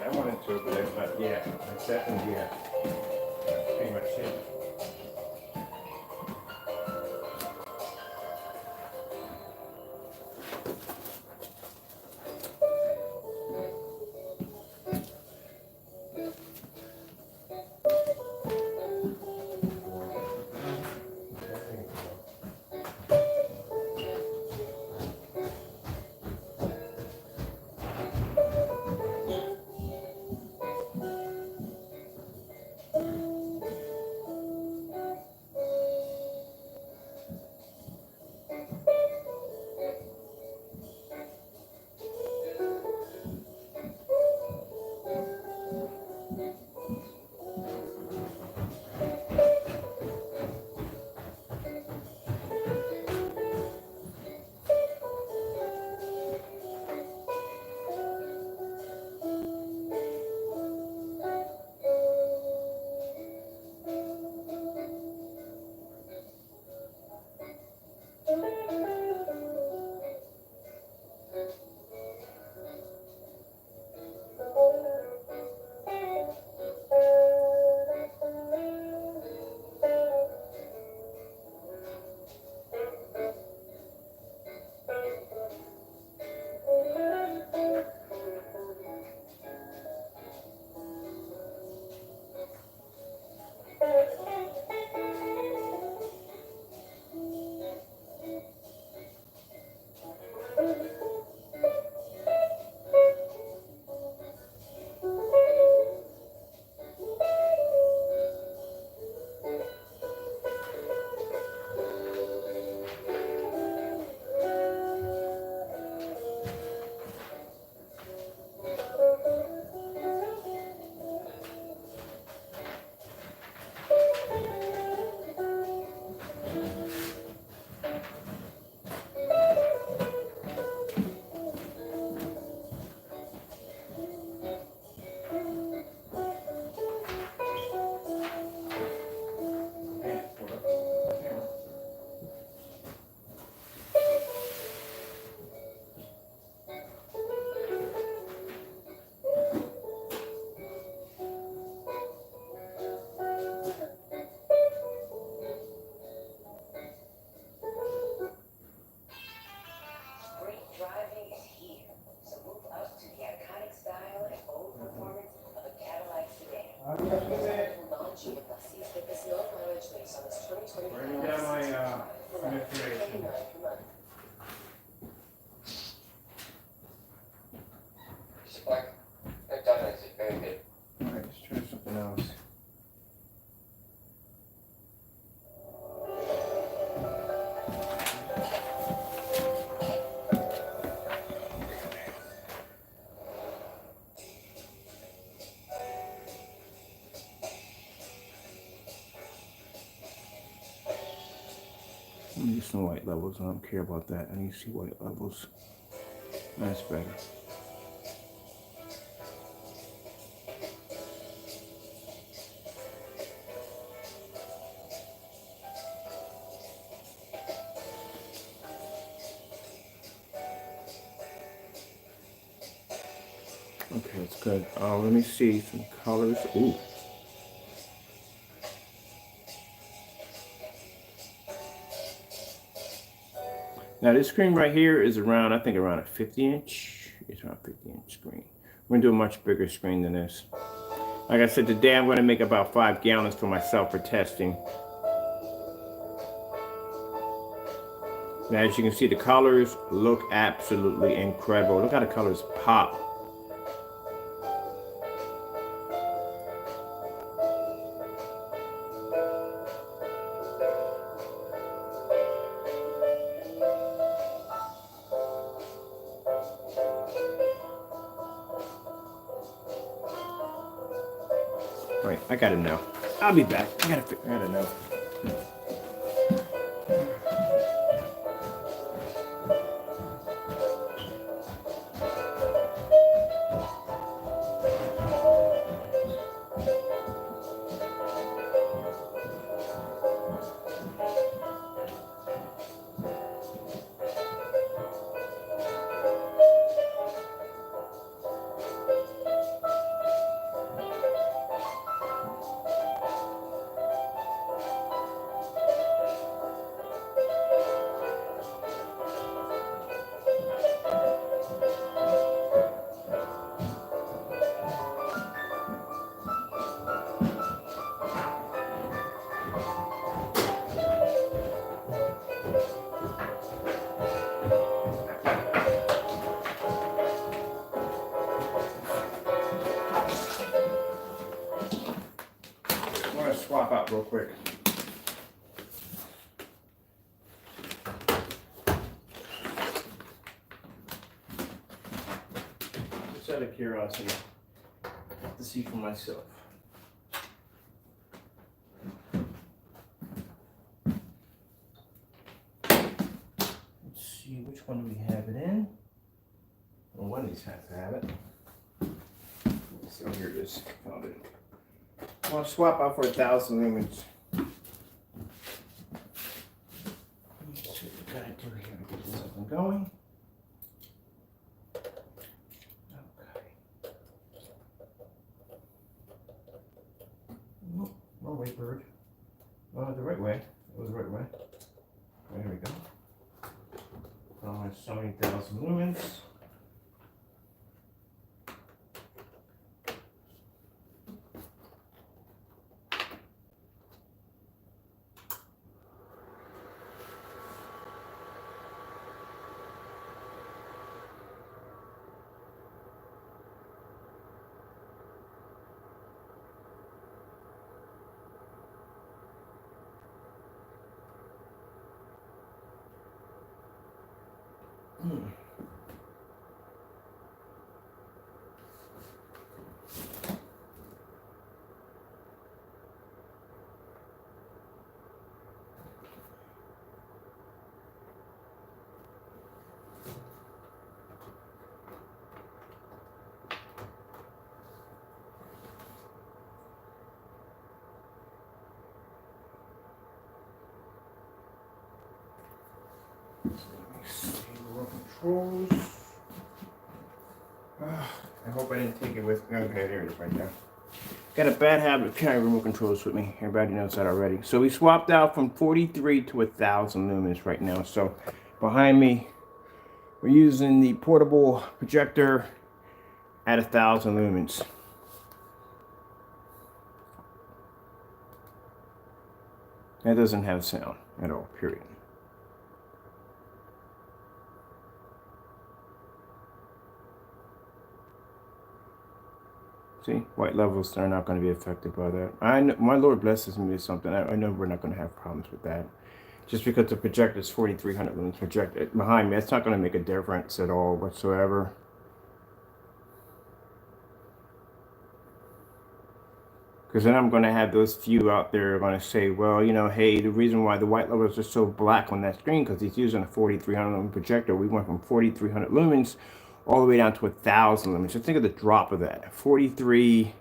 I wanted to, but that's not yet. That's definitely yet. That's pretty much it. Writing down my information. Alright, let's try something else. I need some white levels. I don't care about that. I need to see white levels. That's better. Okay, that's good. Let me see some colors. Ooh. Now this screen right here is around, I think around a 50-inch. It's around a 50-inch screen. We're gonna do a much bigger screen than this. Like I said, today I'm gonna make about 5 gallons for myself for testing. Now as you can see, the colors look absolutely incredible. Look how the colors pop. Right, I gotta know. I'll be back. I gotta know. I'm gonna swap out real quick. Just out of curiosity, to see for myself. Let's see, which one do we have it in? Well, one of these has to have it. So here it is. Found it. I want to swap out for 1,000 lumens. Let's see what we gotta do here to get this up and going. Okay. Nope, wrong way, bird. The right way. It was the right way. There we go. So many thousand lumens. Remote controls. I hope I didn't take it with me. Okay, there it is right there. Got a bad habit of carrying remote controls with me. Everybody knows that already. So we swapped out from 43 to 1,000 lumens right now. So behind me, we're using the portable projector at 1,000 lumens. That doesn't have sound at all, period. See, white levels are not going to be affected by that. I know, my Lord blesses me with something. I know we're not going to have problems with that. Just because the projector is 4,300 lumens projected behind me, that's not going to make a difference at all whatsoever. Because then I'm going to have those few out there going to say, well, you know, hey, the reason why the white levels are so black on that screen because he's using a 4,300 lumen projector. We went from 4,300 lumens all the way down to 1,000 lumens. Just think of the drop of that. 43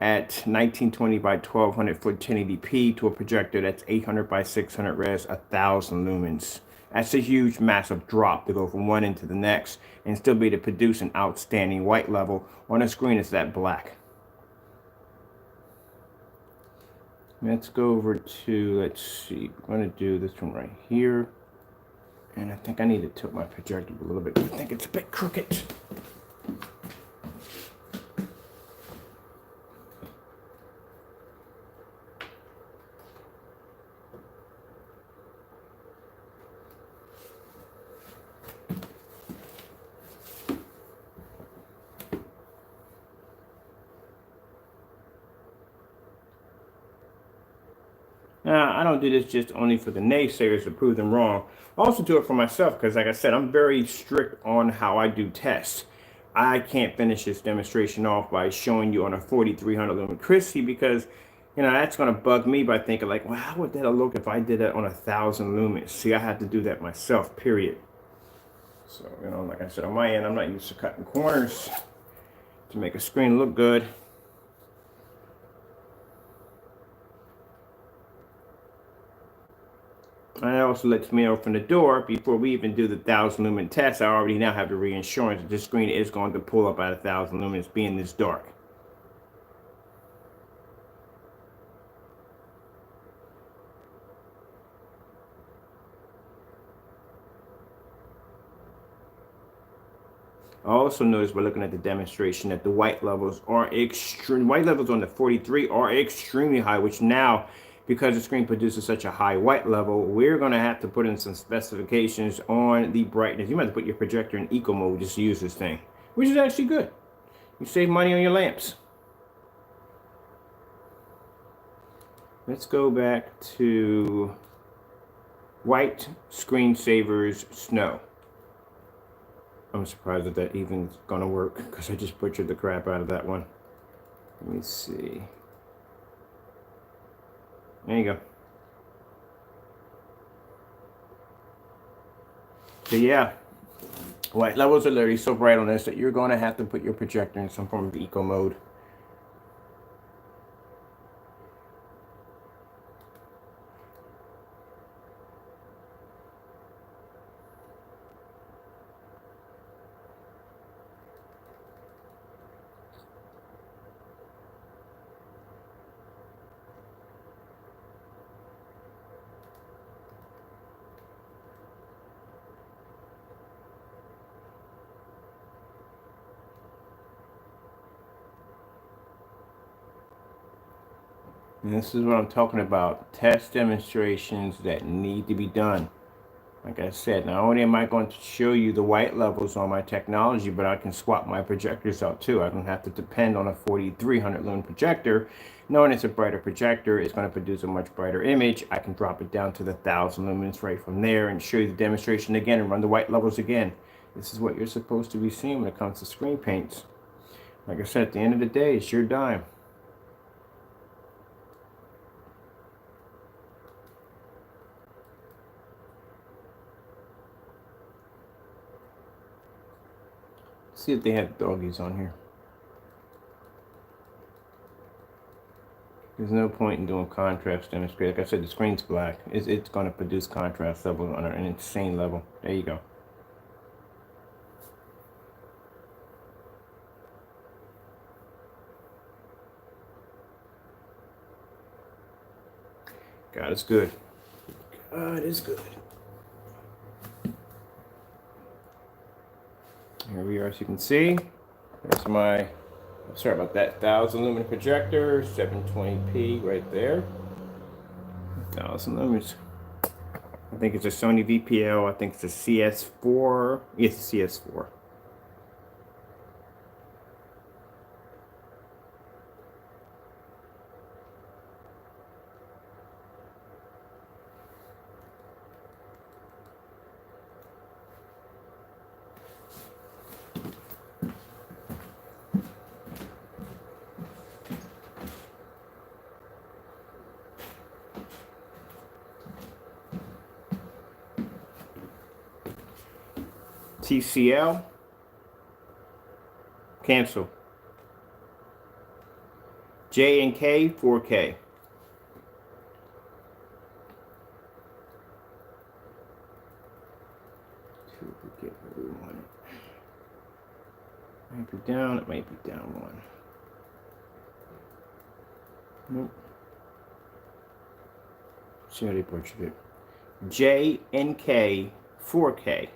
at 1920 by 1200 foot 1080p to a projector that's 800 by 600 res, 1,000 lumens. That's a huge, massive drop to go from one end to the next and still be able to produce an outstanding white level on a screen that's that black. Let's go over to, let's see, we're going to do this one right here. And I think I need to tilt my projector a little bit. I think it's a bit crooked. Now, I don't do this just only for the naysayers to prove them wrong. I also do it for myself because, like I said, I'm very strict on how I do tests. I can't finish this demonstration off by showing you on a 4,300 lumen crispy because, you know, that's going to bug me by thinking like, well, how would that look if I did that on 1,000 lumens? See, I have to do that myself, period. So, you know, like I said, on my end, I'm not used to cutting corners to make a screen look good. And it also lets me know from the door, before we even do the 1,000 lumen test, I already now have the reassurance that this screen is going to pull up at 1,000 lumens being this dark. I also notice by looking at the demonstration that the white levels are white levels on the 43 are extremely high, which now, because the screen produces such a high white level, we're going to have to put in some specifications on the brightness. You might have to put your projector in eco mode just to use this thing, which is actually good. You save money on your lamps. Let's go back to white screensavers snow. I'm surprised that that even is going to work because I just butchered the crap out of that one. Let me see. There you go. So yeah, white levels are literally so bright on this that you're going to have to put your projector in some form of eco mode. And this is what I'm talking about. Test demonstrations that need to be done. Like I said, not only am I going to show you the white levels on my technology, but I can swap my projectors out too. I don't have to depend on a 4,300 lumen projector. Knowing it's a brighter projector, it's going to produce a much brighter image. I can drop it down to the 1,000 lumens right from there and show you the demonstration again and run the white levels again. This is what you're supposed to be seeing when it comes to screen paints. Like I said, at the end of the day, it's your dime. See if they have doggies on here. There's no point in doing contrast demonstration. Like I said, the screen's black. It's going to produce contrast level on an insane level. There you go. God is good. God is good. Here we are, as you can see. There's my, sorry about that, 1,000 lumen projector, 720p right there. 1,000 lumens. I think it's a Sony VPL. I think it's a CS4. Yes, it's a CS4. TCL. Cancel. J&K 4K. Get where we want it. Might be down. It might be down one. Nope. See how they butchered it. J&K 4K.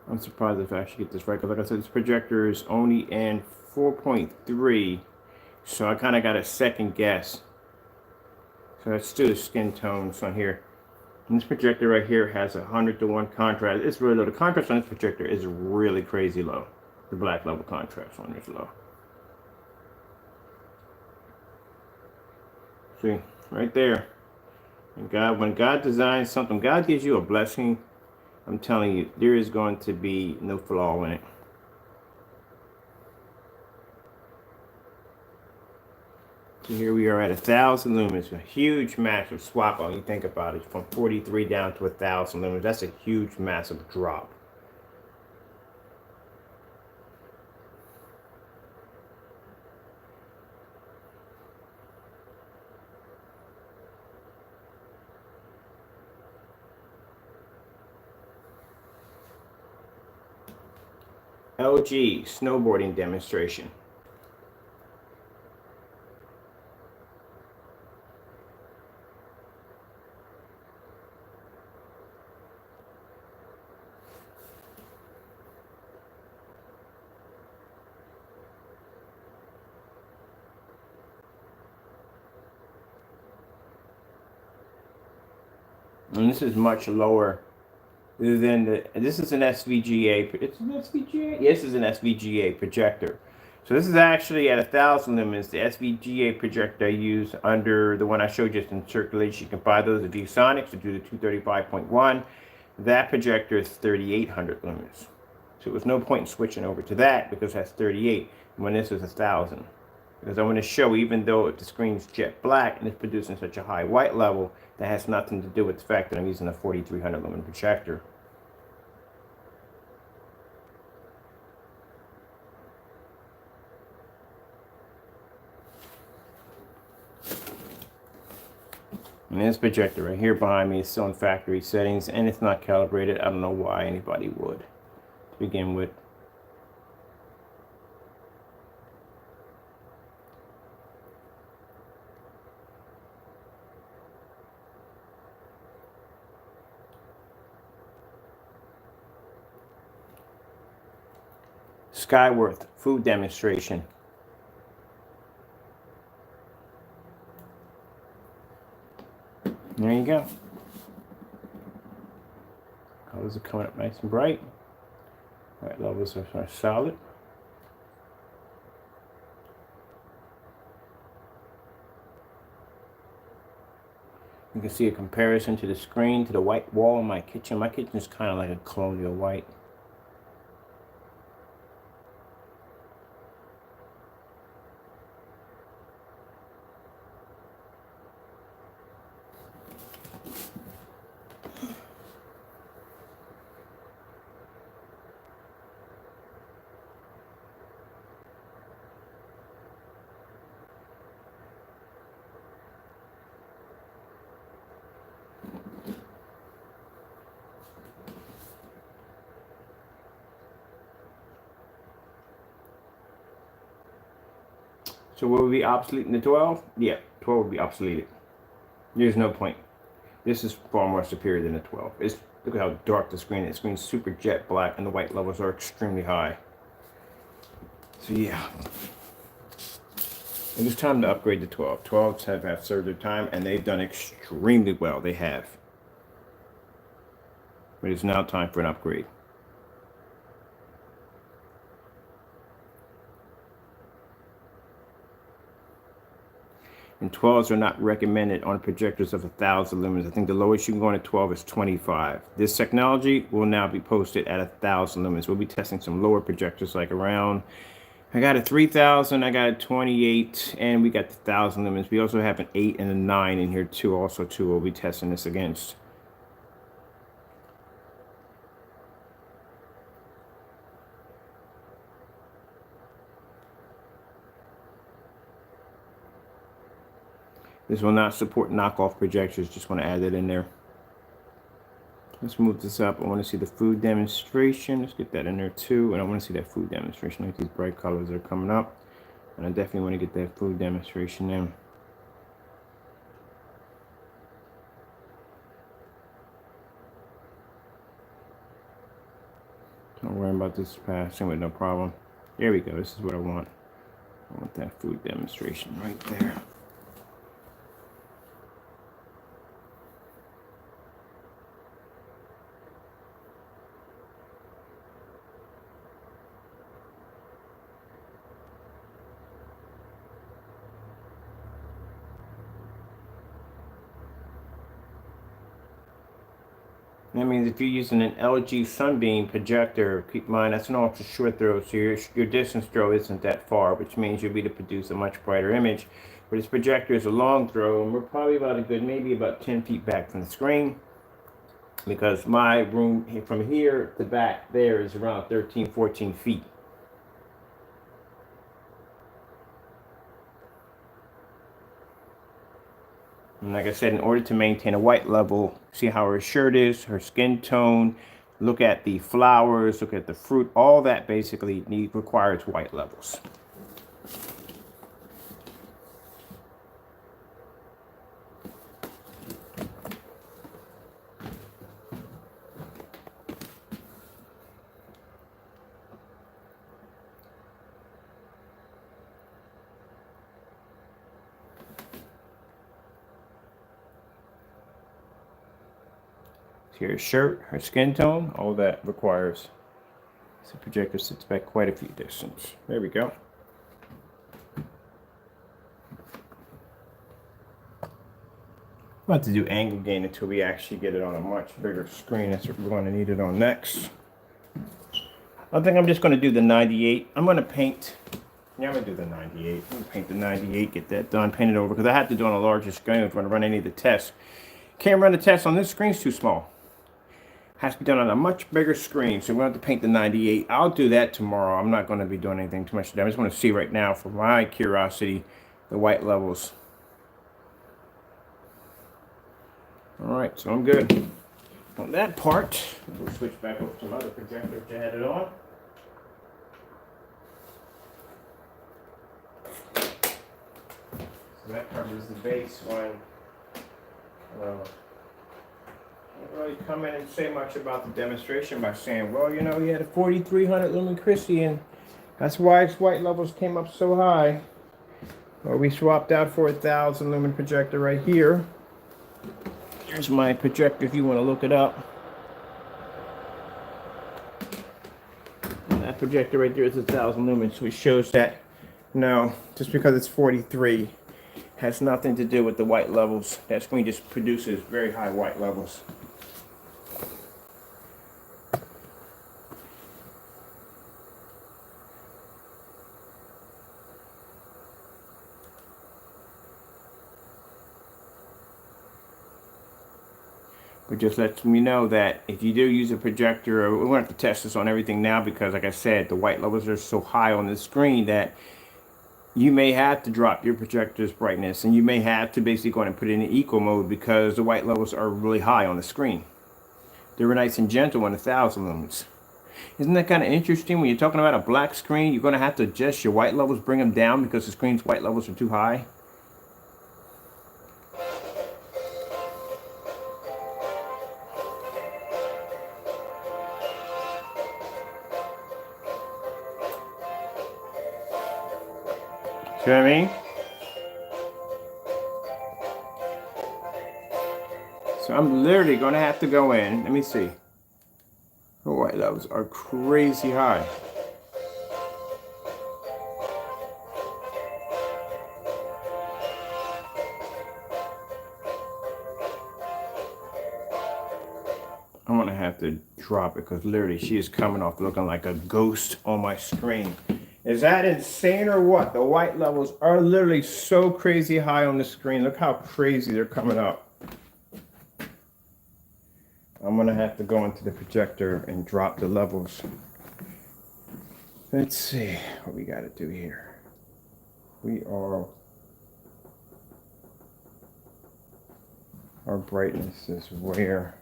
I'm surprised if I actually get this right, because like I said, this projector is only in 4.3, so I kind of got a second guess. So that's still the skin tones on here. And this projector right here has 100:1 contrast. It's really low. The contrast on this projector is really crazy low. The black level contrast on this low. See, right there. And God, when God designs something, God gives you a blessing. I'm telling you, there is going to be no flaw in it. So here we are at 1,000 lumens, a huge massive swap when you think about it, from 43 down to 1,000 lumens. That's a huge massive drop. LG snowboarding demonstration. And this is much lower than this is an SVGA. It's an SVGA? Yes, it's an SVGA projector. So this is actually at 1,000 lumens. The SVGA projector I use under the one I showed just in circulation. You can buy those at ViewSonics to do the 235.1. That projector is 3,800 lumens. So it was no point in switching over to that because that's 38 when this is 1,000. Because I want to show, even though the screen's jet black and it's producing such a high white level, that has nothing to do with the fact that I'm using a 4,300 lumen projector. And this projector right here behind me is still in factory settings and it's not calibrated. I don't know why anybody would to begin with. Skyworth food demonstration. There you go. Colors are coming up nice and bright. White levels are solid. You can see a comparison to the screen, to the white wall in my kitchen. My kitchen is kind of like a colonial white. So will we be obsolete in the 12? Yeah, 12 will be obsoleted. There's no point. This is far more superior than the 12. Look at how dark the screen is. The screen's super jet black and the white levels are extremely high. So yeah. It was time to upgrade to 12. 12s have served their time and they've done extremely well. They have. But it's now time for an upgrade. And 12s are not recommended on projectors of 1,000 lumens. I think the lowest you can go on a 12 is 25. This technology will now be posted at 1,000 lumens. We'll be testing some lower projectors like around, I got a 3,000, I got a 28, and we got the 1,000 lumens. We also have an 8 and a 9 in here too, we'll be testing this against. This will not support knockoff projectors. Just want to add that in there. Let's move this up. I want to see the food demonstration. Let's get that in there too. And I want to see that food demonstration. Like these bright colors are coming up. And I definitely want to get that food demonstration in. Don't worry about this passing with no problem. There we go. This is what I want. I want that food demonstration right there. That means if you're using an LG Sunbeam projector, keep in mind that's an ultra short throw, so your distance throw isn't that far, which means you'll be able to produce a much brighter image. But this projector is a long throw, and we're probably about a good, maybe about 10 feet back from the screen, because my room from here to back there is around 13, 14 feet. And like I said, in order to maintain a white level, see how her shirt is, her skin tone, look at the flowers, look at the fruit, all that basically requires white levels. See her shirt, her skin tone, all that requires. The projector sits back quite a few distance. There we go. I'm about to do angle gain until we actually get it on a much bigger screen. That's what we're going to need it on next. I think I'm just going to do the 98. I'm going to paint. Yeah, I'm going to do the 98. I'm going to paint the 98, get that done, paint it over, because I have to do it on a larger screen if I'm going to run any of the tests. Can't run the test on this screen, it's too small. Has to be done on a much bigger screen, so we're going to have to paint the 98. I'll do that tomorrow. I'm not going to be doing anything too much today. I just want to see right now, for my curiosity, the white levels. Alright, so I'm good on that part. We'll switch back over to my other projector if I had it on. So that covers the base one. Can't really come in and say much about the demonstration by saying, well, you know, he had a 4300 lumen Christie and that's why its white levels came up so high. Well, we swapped out for 1,000 lumen projector right here. Here's my projector if you want to look it up. And that projector right there is 1,000 lumens, so it shows that no, just because it's 43 has nothing to do with the white levels. That screen just produces very high white levels. But just lets me know that if you do use a projector, we're going to have to test this on everything now because, like I said, the white levels are so high on the screen that you may have to drop your projector's brightness and you may have to basically go and put it in eco mode because the white levels are really high on the screen. They were nice and gentle on 1,000 lumens. Isn't that kind of interesting? When you're talking about a black screen, you're going to have to adjust your white levels, bring them down because the screen's white levels are too high. See what I mean? So I'm literally going to have to go in. Let me see. The white levels are crazy high. I'm going to have to drop it because literally she is coming off looking like a ghost on my screen. Is that insane or what? The white levels are literally so crazy high on the screen. Look how crazy they're coming up. I'm going to have to go into the projector and drop the levels. Let's see what we got to do here. Our brightness is where?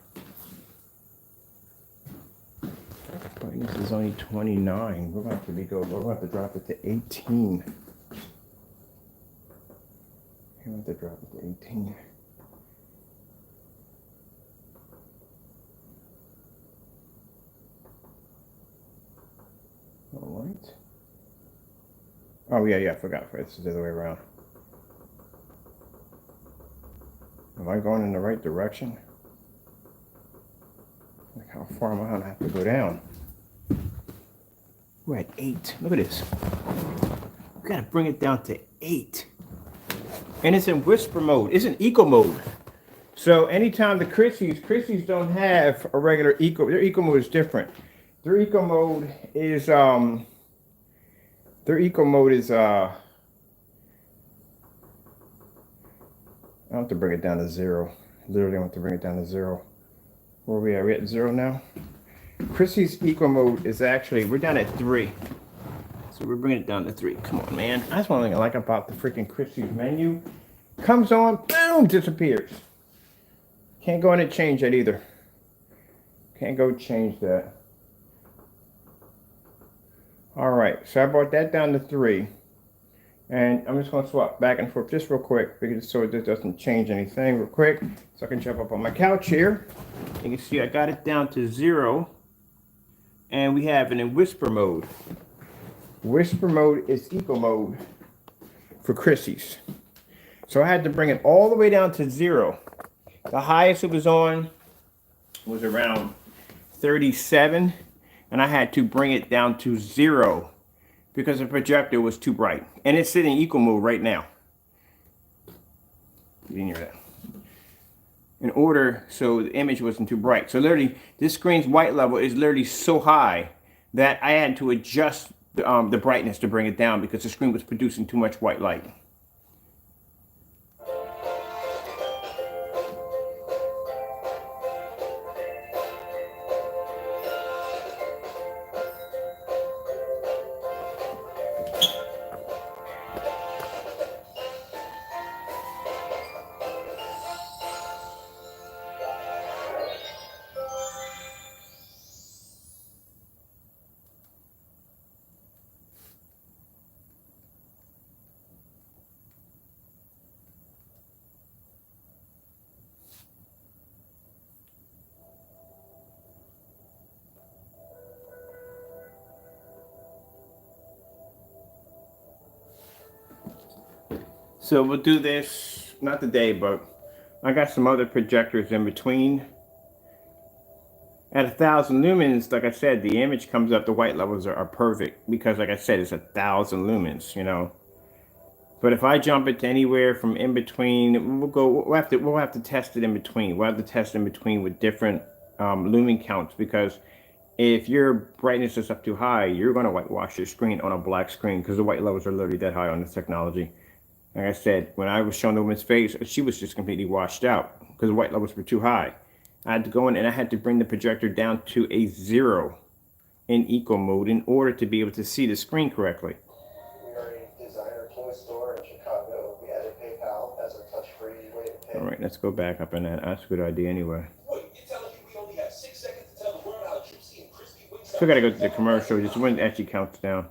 Brightness is only 29. We're going to have to drop it to 18. We have to drop it to 18. All right. Oh, yeah, I forgot. It's the other way around. Am I going in the right direction? Like, how far am I going to have to go down? We're at 8. Look at this. We got to bring it down to 8. And it's in whisper mode. It's in eco mode. So anytime the Chrissies don't have a regular eco. Their eco mode is different. Their eco mode is I have to bring it down to 0. Literally I want to bring it down to 0. Where are we at? We're at 0 now. Chrissy's eco mode is actually, we're down at 3. So we're bringing it down to 3. Come on, man. That's one thing I like about the freaking Chrissy's menu. Comes on, boom, disappears. Can't go in and change that either. Can't go change that. All right, so I brought that down to 3. And I'm just going to swap back and forth just real quick because so this doesn't change anything real quick. So I can jump up on my couch here. You can see I got it down to 0. And we have it in whisper mode. Whisper mode is eco mode for Chrissy's. So I had to bring it all the way down to 0. The highest it was on was around 37. And I had to bring it down to 0 because the projector was too bright. And it's sitting in eco mode right now. You didn't hear that. In order so the image wasn't too bright. So literally, this screen's white level is literally so high that I had to adjust the brightness to bring it down because the screen was producing too much white light. So we'll do this, not today, but I got some other projectors in between. At 1,000 lumens, like I said, the image comes up, the white levels are perfect because like I said, it's 1,000 lumens, you know. But if I jump it to anywhere from in between, we'll have to test it in between. We'll have to test in between with different lumen counts because if your brightness is up too high, you're going to whitewash your screen on a black screen because the white levels are literally that high on this technology. Like I said, when I was showing the woman's face, she was just completely washed out because the white levels were too high. I had to go in and I had to bring the projector down to a 0 in eco mode in order to be able to see the screen correctly. We are a designer King store in Chicago. We added PayPal as a touch-free way to pay. All right, let's go back up in that. That's a good idea anyway. Wait, you're telling me we only have 6 seconds to tell the world how juicy and crispy wings are? still gotta go to the commercial. Just when it actually counts down.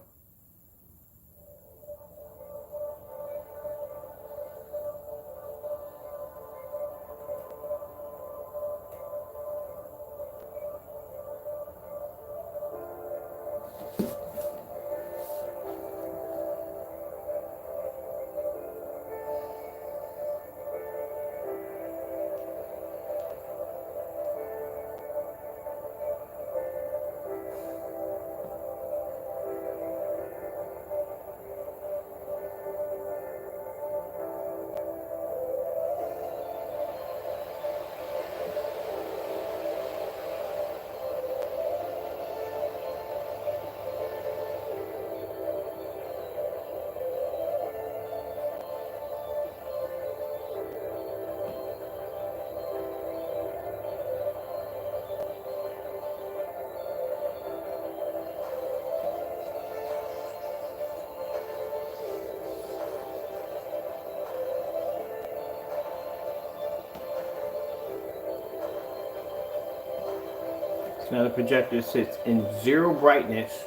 So now the projector sits in 0 brightness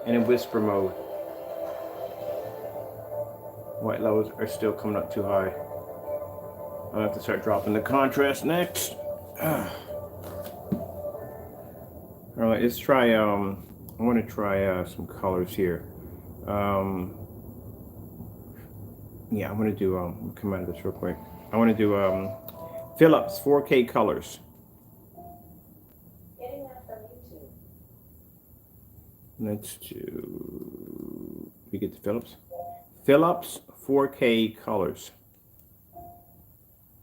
and in whisper mode. White levels are still coming up too high. I'll have to start dropping the contrast next. Alright, let's try, I want to try some colors here. Yeah, I'm going to do, come out of this real quick. I want to do Philips 4K colors. Getting that from YouTube. Let's do, we get the Philips? Philips 4K colors.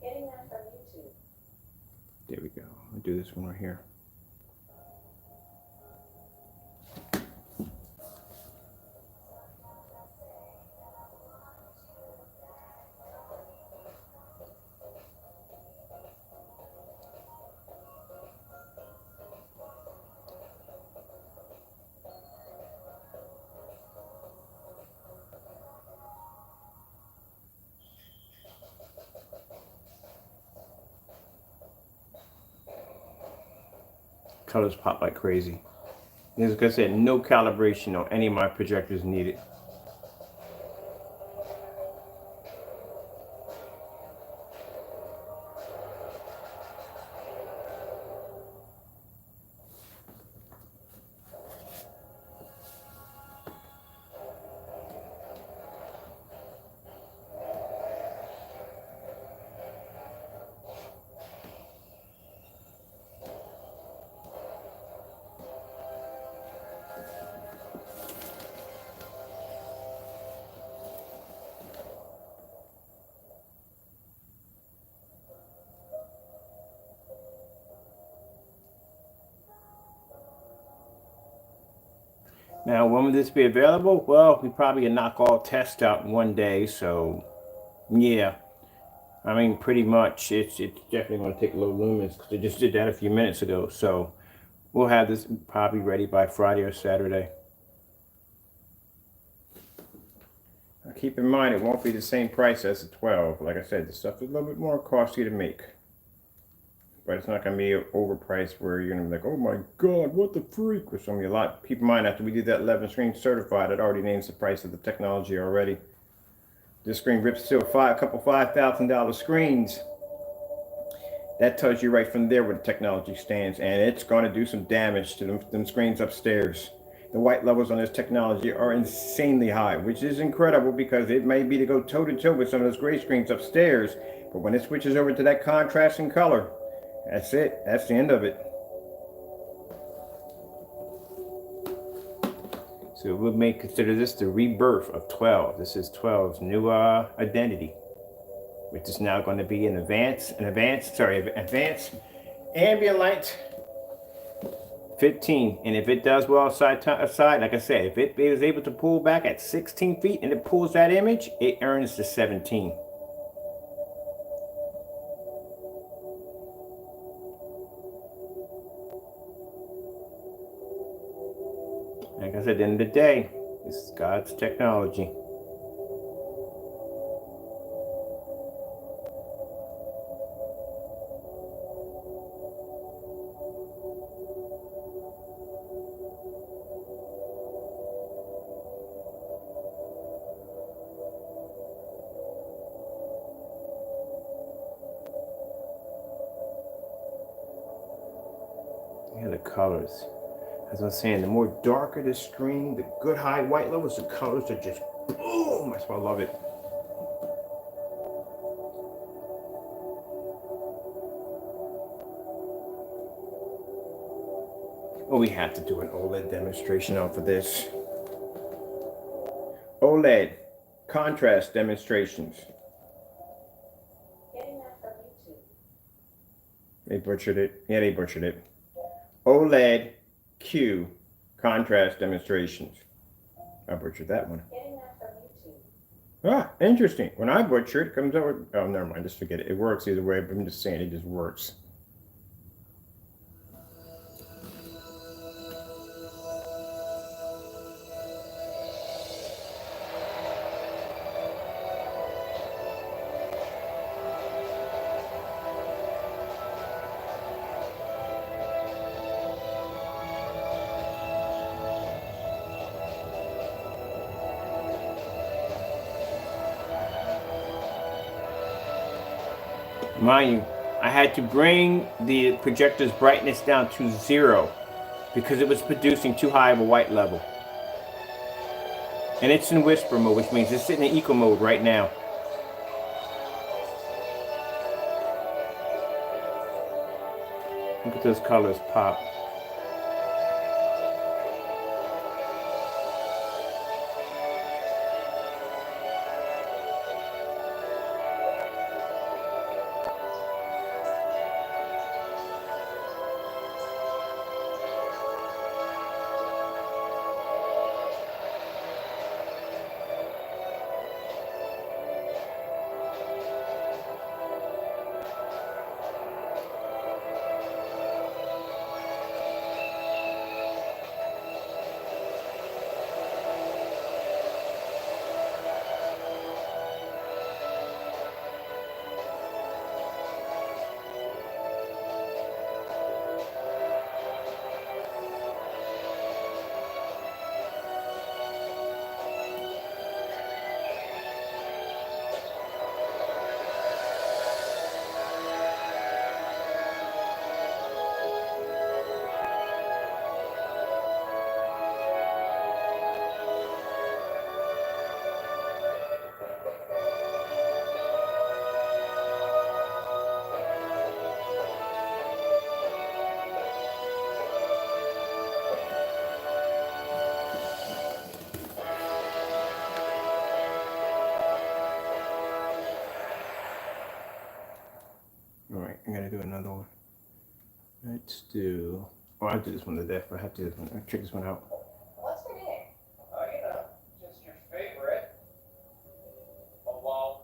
Getting that from YouTube. There we go. I'll do this one right here. Colors pop like crazy. As I said, no calibration on any of my projectors needed. Now, when will this be available? Well, we probably knock all tests out in one day, so yeah. I mean, pretty much, it's definitely going to take low lumens because I just did that a few minutes ago. So we'll have this probably ready by Friday or Saturday. Now, keep in mind, it won't be the same price as the 12. Like I said, the stuff is a little bit more costly to make. But it's not going to be overpriced where you're going to be like, oh my God, what the freak? Which going to be a lot. Keep in mind, after we did that 11 screen certified, it already names the price of the technology already. This screen rips to a couple $5,000 screens. That tells you right from there where the technology stands, and it's going to do some damage to them screens upstairs. The white levels on this technology are insanely high, which is incredible because it may be to go toe-to-toe with some of those gray screens upstairs, but when it switches over to that contrast and color, that's it. That's the end of it. So we'll consider this the rebirth of 12. This is 12's new identity, which is now going to be an advanced ambient light 15. And if it does well side, like I said, if it is able to pull back at 16 feet and it pulls that image, it earns the 17. Like I said, at the end of the day, this is God's technology. Yeah, the colors. As I was saying, the more darker the screen, the good high white levels, the colors are just boom. That's why I love it. Well, we have to do an OLED demonstration off of this. OLED contrast demonstrations. Getting that from YouTube. They butchered it. Yeah, they butchered it. OLED Q contrast demonstrations. I butchered that one. Getting that from YouTube. Ah, interesting. When I butcher it, comes out with, oh, never mind. Just forget it. It works either way, but I'm just saying it just works. Mind you, I had to bring the projector's brightness down to 0 because it was producing too high of a white level. And it's in whisper mode, which means it's sitting in eco mode right now. Look at those colors pop. Alright, I gotta do another one. Let's do. Oh, I'll do this one to death, but I have to do this one. I'll check this one out. What's for dinner? Oh, you know, just your favorite. Alone.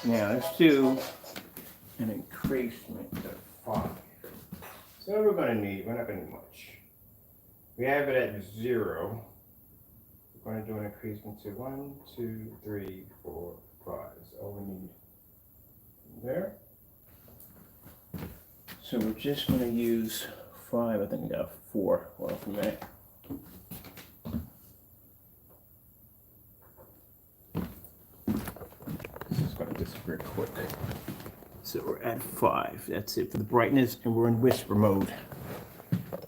Now let's do an increasement of 5. So what we're going to need, we're not going to need much. We have it at 0. We're going to do an increasement to 1, 2, 3, 4, 5. That's all we need there. So we're just going to use 5. I think we got 4. Hold on for a minute. This is going to disappear quick. So we're at 5. That's it for the brightness, and we're in whisper mode.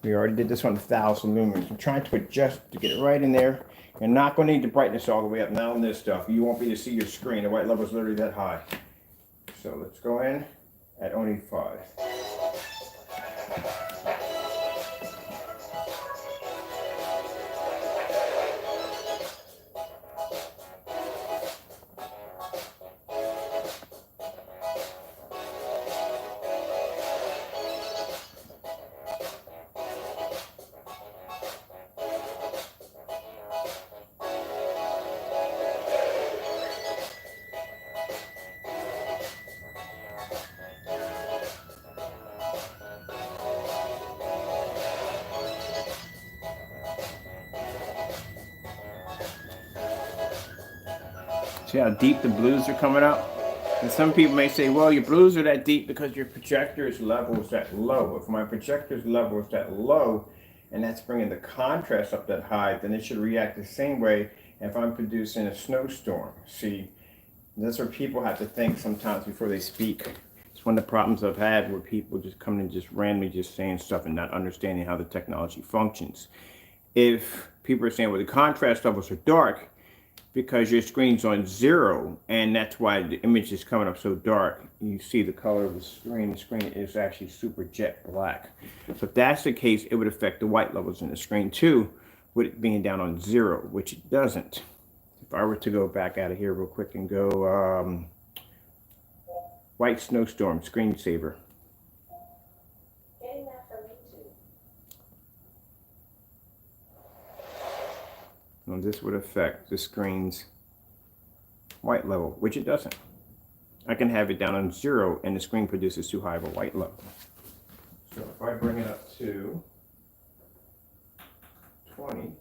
We already did this on 1,000 lumens. I'm trying to adjust to get it right in there. You're not going to need the brightness all the way up. Now on this stuff, you won't be able to see your screen. The white level is literally that high. So let's go in at only 5. See how deep the blues are coming up? And some people may say, well, your blues are that deep because your projector's level is that low. If my projector's level is that low, and that's bringing the contrast up that high, then it should react the same way if I'm producing a snowstorm. See, that's where people have to think sometimes before they speak. It's one of the problems I've had where people just come in and just randomly just saying stuff and not understanding how the technology functions. If people are saying, well, the contrast levels are dark because your screen's on 0, and that's why the image is coming up so dark. You see the color of the screen is actually super jet black. So if that's the case, it would affect the white levels in the screen too, with it being down on 0, which it doesn't. If I were to go back out of here real quick and go white snowstorm screensaver. Getting that from YouTube. Now this would affect the screen's white level, which it doesn't. I can have it down on 0 and the screen produces too high of a white level. So if I bring it up to 20,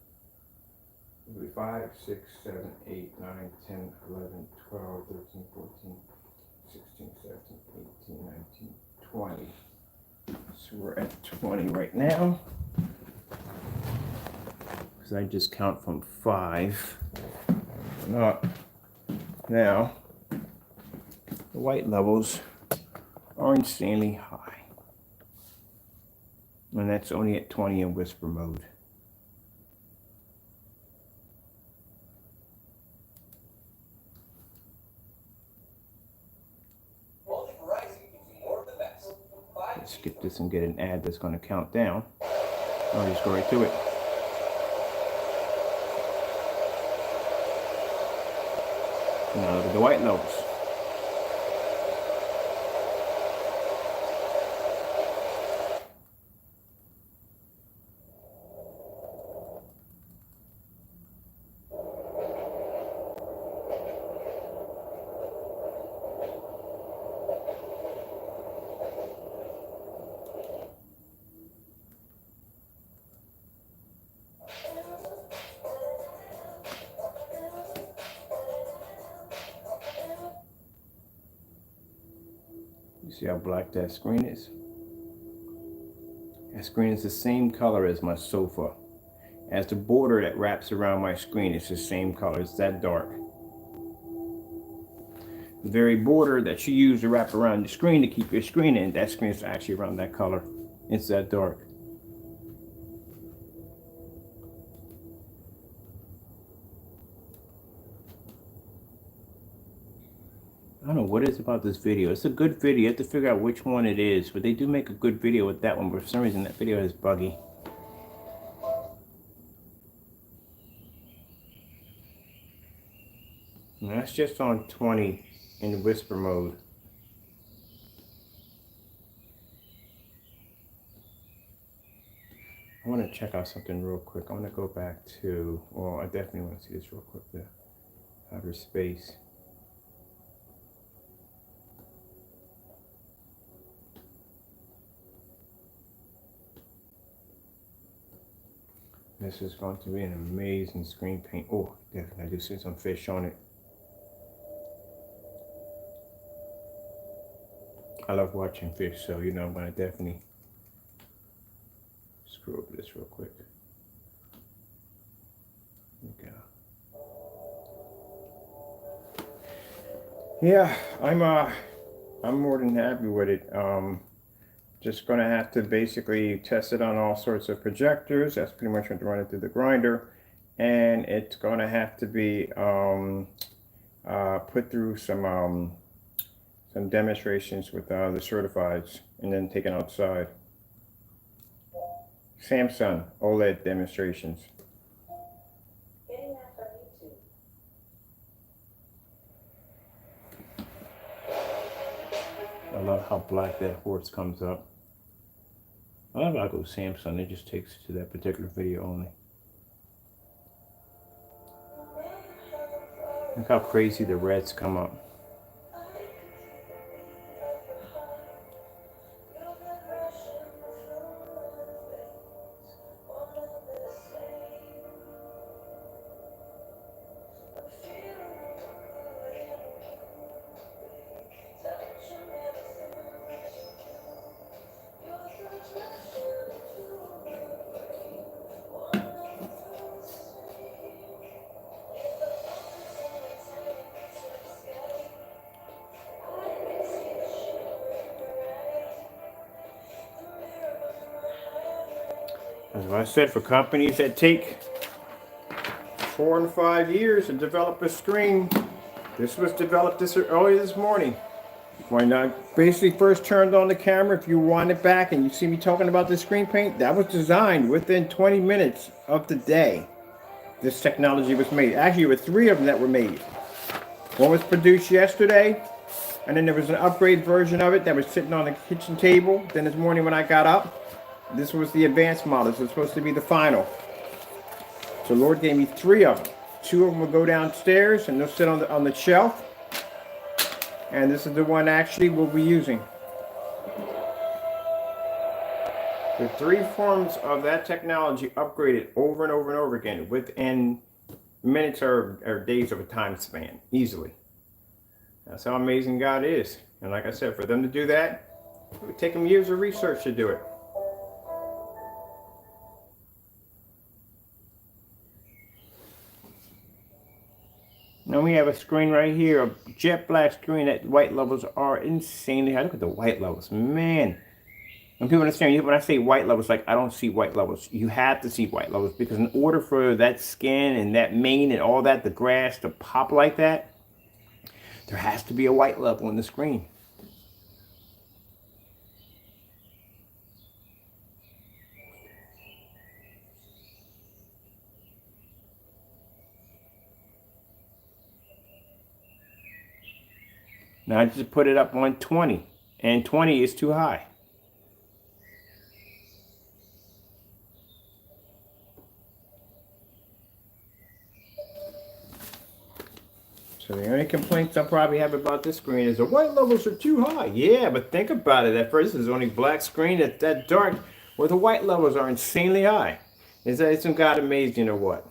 it'll be 5, 6, 7, 8, 9, 10, 11, 12, 13, 14, 16, 17, 18, 19, 20. So we're at 20 right now. Because I just count from 5 and up. Now, the white levels are insanely high. And that's only at 20 in whisper mode. Let's skip this and get an ad that's going to count down. I'll just go right to it. Now look at the white levels. You see how black that screen is? That screen is the same color as my sofa. As the border that wraps around my screen, it's the same color. It's that dark. The very border that you use to wrap around your screen to keep your screen in, that screen is actually around that color. It's that dark. I don't know what it is about this video. It's a good video. You have to figure out which one it is. But they do make a good video with that one. But for some reason, that video is buggy. And that's just on 20 in whisper mode. I want to check out something real quick. I want to go back to, well, I definitely want to see this real quick, the outer space. This is going to be an amazing screen paint. Oh, definitely, I do see some fish on it. I love watching fish, so you know I'm going to definitely screw over this real quick. There we go. Yeah, I'm more than happy with it. Just going to have to basically test it on all sorts of projectors. That's pretty much going to run it through the grinder. And it's going to have to be put through some demonstrations with the certifieds and then taken outside. Samsung OLED demonstrations. Getting that from YouTube. I love how black that horse comes up. I love how I go Samsung. It just takes to that particular video only. Look how crazy the reds come up. As I said, for companies that take 4 and 5 years to develop a screen, this was developed this early this morning. When I basically first turned on the camera, if you want it back and you see me talking about the screen paint, that was designed within 20 minutes of the day this technology was made. Actually, there were 3 of them that were made. One was produced yesterday, and then there was an upgrade version of it that was sitting on the kitchen table. Then this morning when I got up, this was the advanced model. This was supposed to be the final. So Lord gave me 3 of them. 2 of them will go downstairs and they'll sit on the shelf. And this is the one actually we'll be using. The 3 forms of that technology upgraded over and over and over again within minutes or days of a time span, easily. That's how amazing God is. And like I said, for them to do that, it would take them years of research to do it. Now we have a screen right here, a jet black screen. That white levels are insanely high. Look at the white levels, man. When people understand, when I say white levels, like I don't see white levels. You have to see white levels because in order for that skin and that mane and all that, the grass to pop like that, there has to be a white level in the screen. Now I just put it up on 20, and 20 is too high. So the only complaints I'll probably have about this screen is the white levels are too high. Yeah, but think about it. At first, this is only black screen. It's that dark where the white levels are insanely high. Isn't God amazing or what?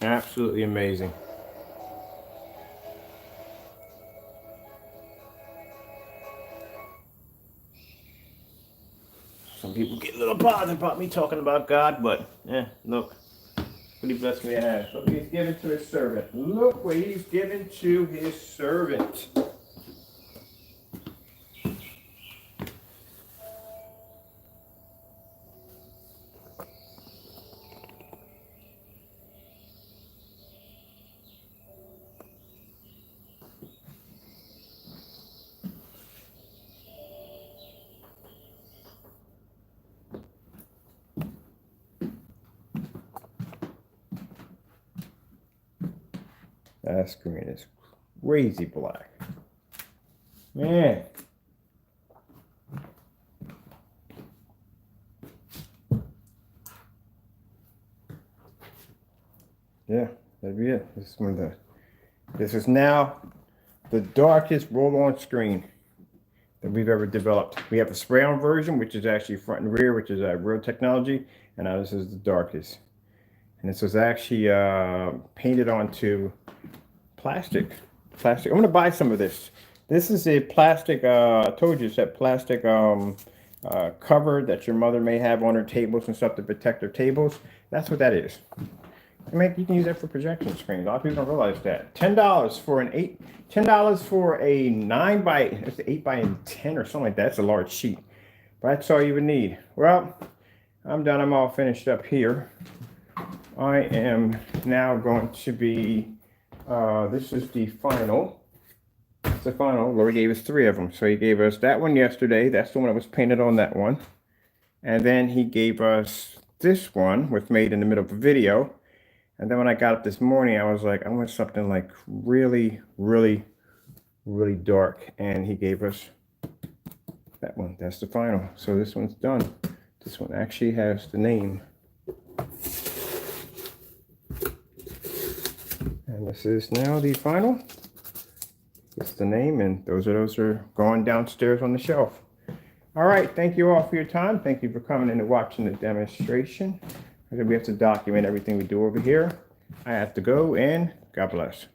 Absolutely amazing. Some people get a little bothered about me talking about God, but look what he blessed me to have. Look what he's given to his servant. Look what he's given to his servant. That screen is crazy black. Man. Yeah, that'd be it. This is now the darkest roll-on screen that we've ever developed. We have a spray-on version, which is actually front and rear, which is real technology, and now this is the darkest. And this was actually painted onto plastic. I'm gonna buy some of this. This is a plastic, I told you, it's that plastic cover that your mother may have on her tables and stuff to protect her tables. That's what that is. You can use that for projection screens. A lot of people don't realize that. $10 for $10 for a 9 by, it's 8 by 10 or something like that. That's a large sheet. But that's all you would need. Well, I'm done. I'm all finished up here. I am now going to be, this is the final. It's the final. Lord gave us 3 of them. So he gave us that one yesterday. That's the one that was painted on that one. And then he gave us this one, was made in the middle of a video. And then when I got up this morning, I was like, I want something like really, really, really dark. And he gave us that one. That's the final. So this one's done. This one actually has the name. And this is now the final. It's the name, and those are going downstairs on the shelf. All right, thank you all for your time. Thank you for coming in and watching the demonstration. We have to document everything we do over here. I have to go, and God bless.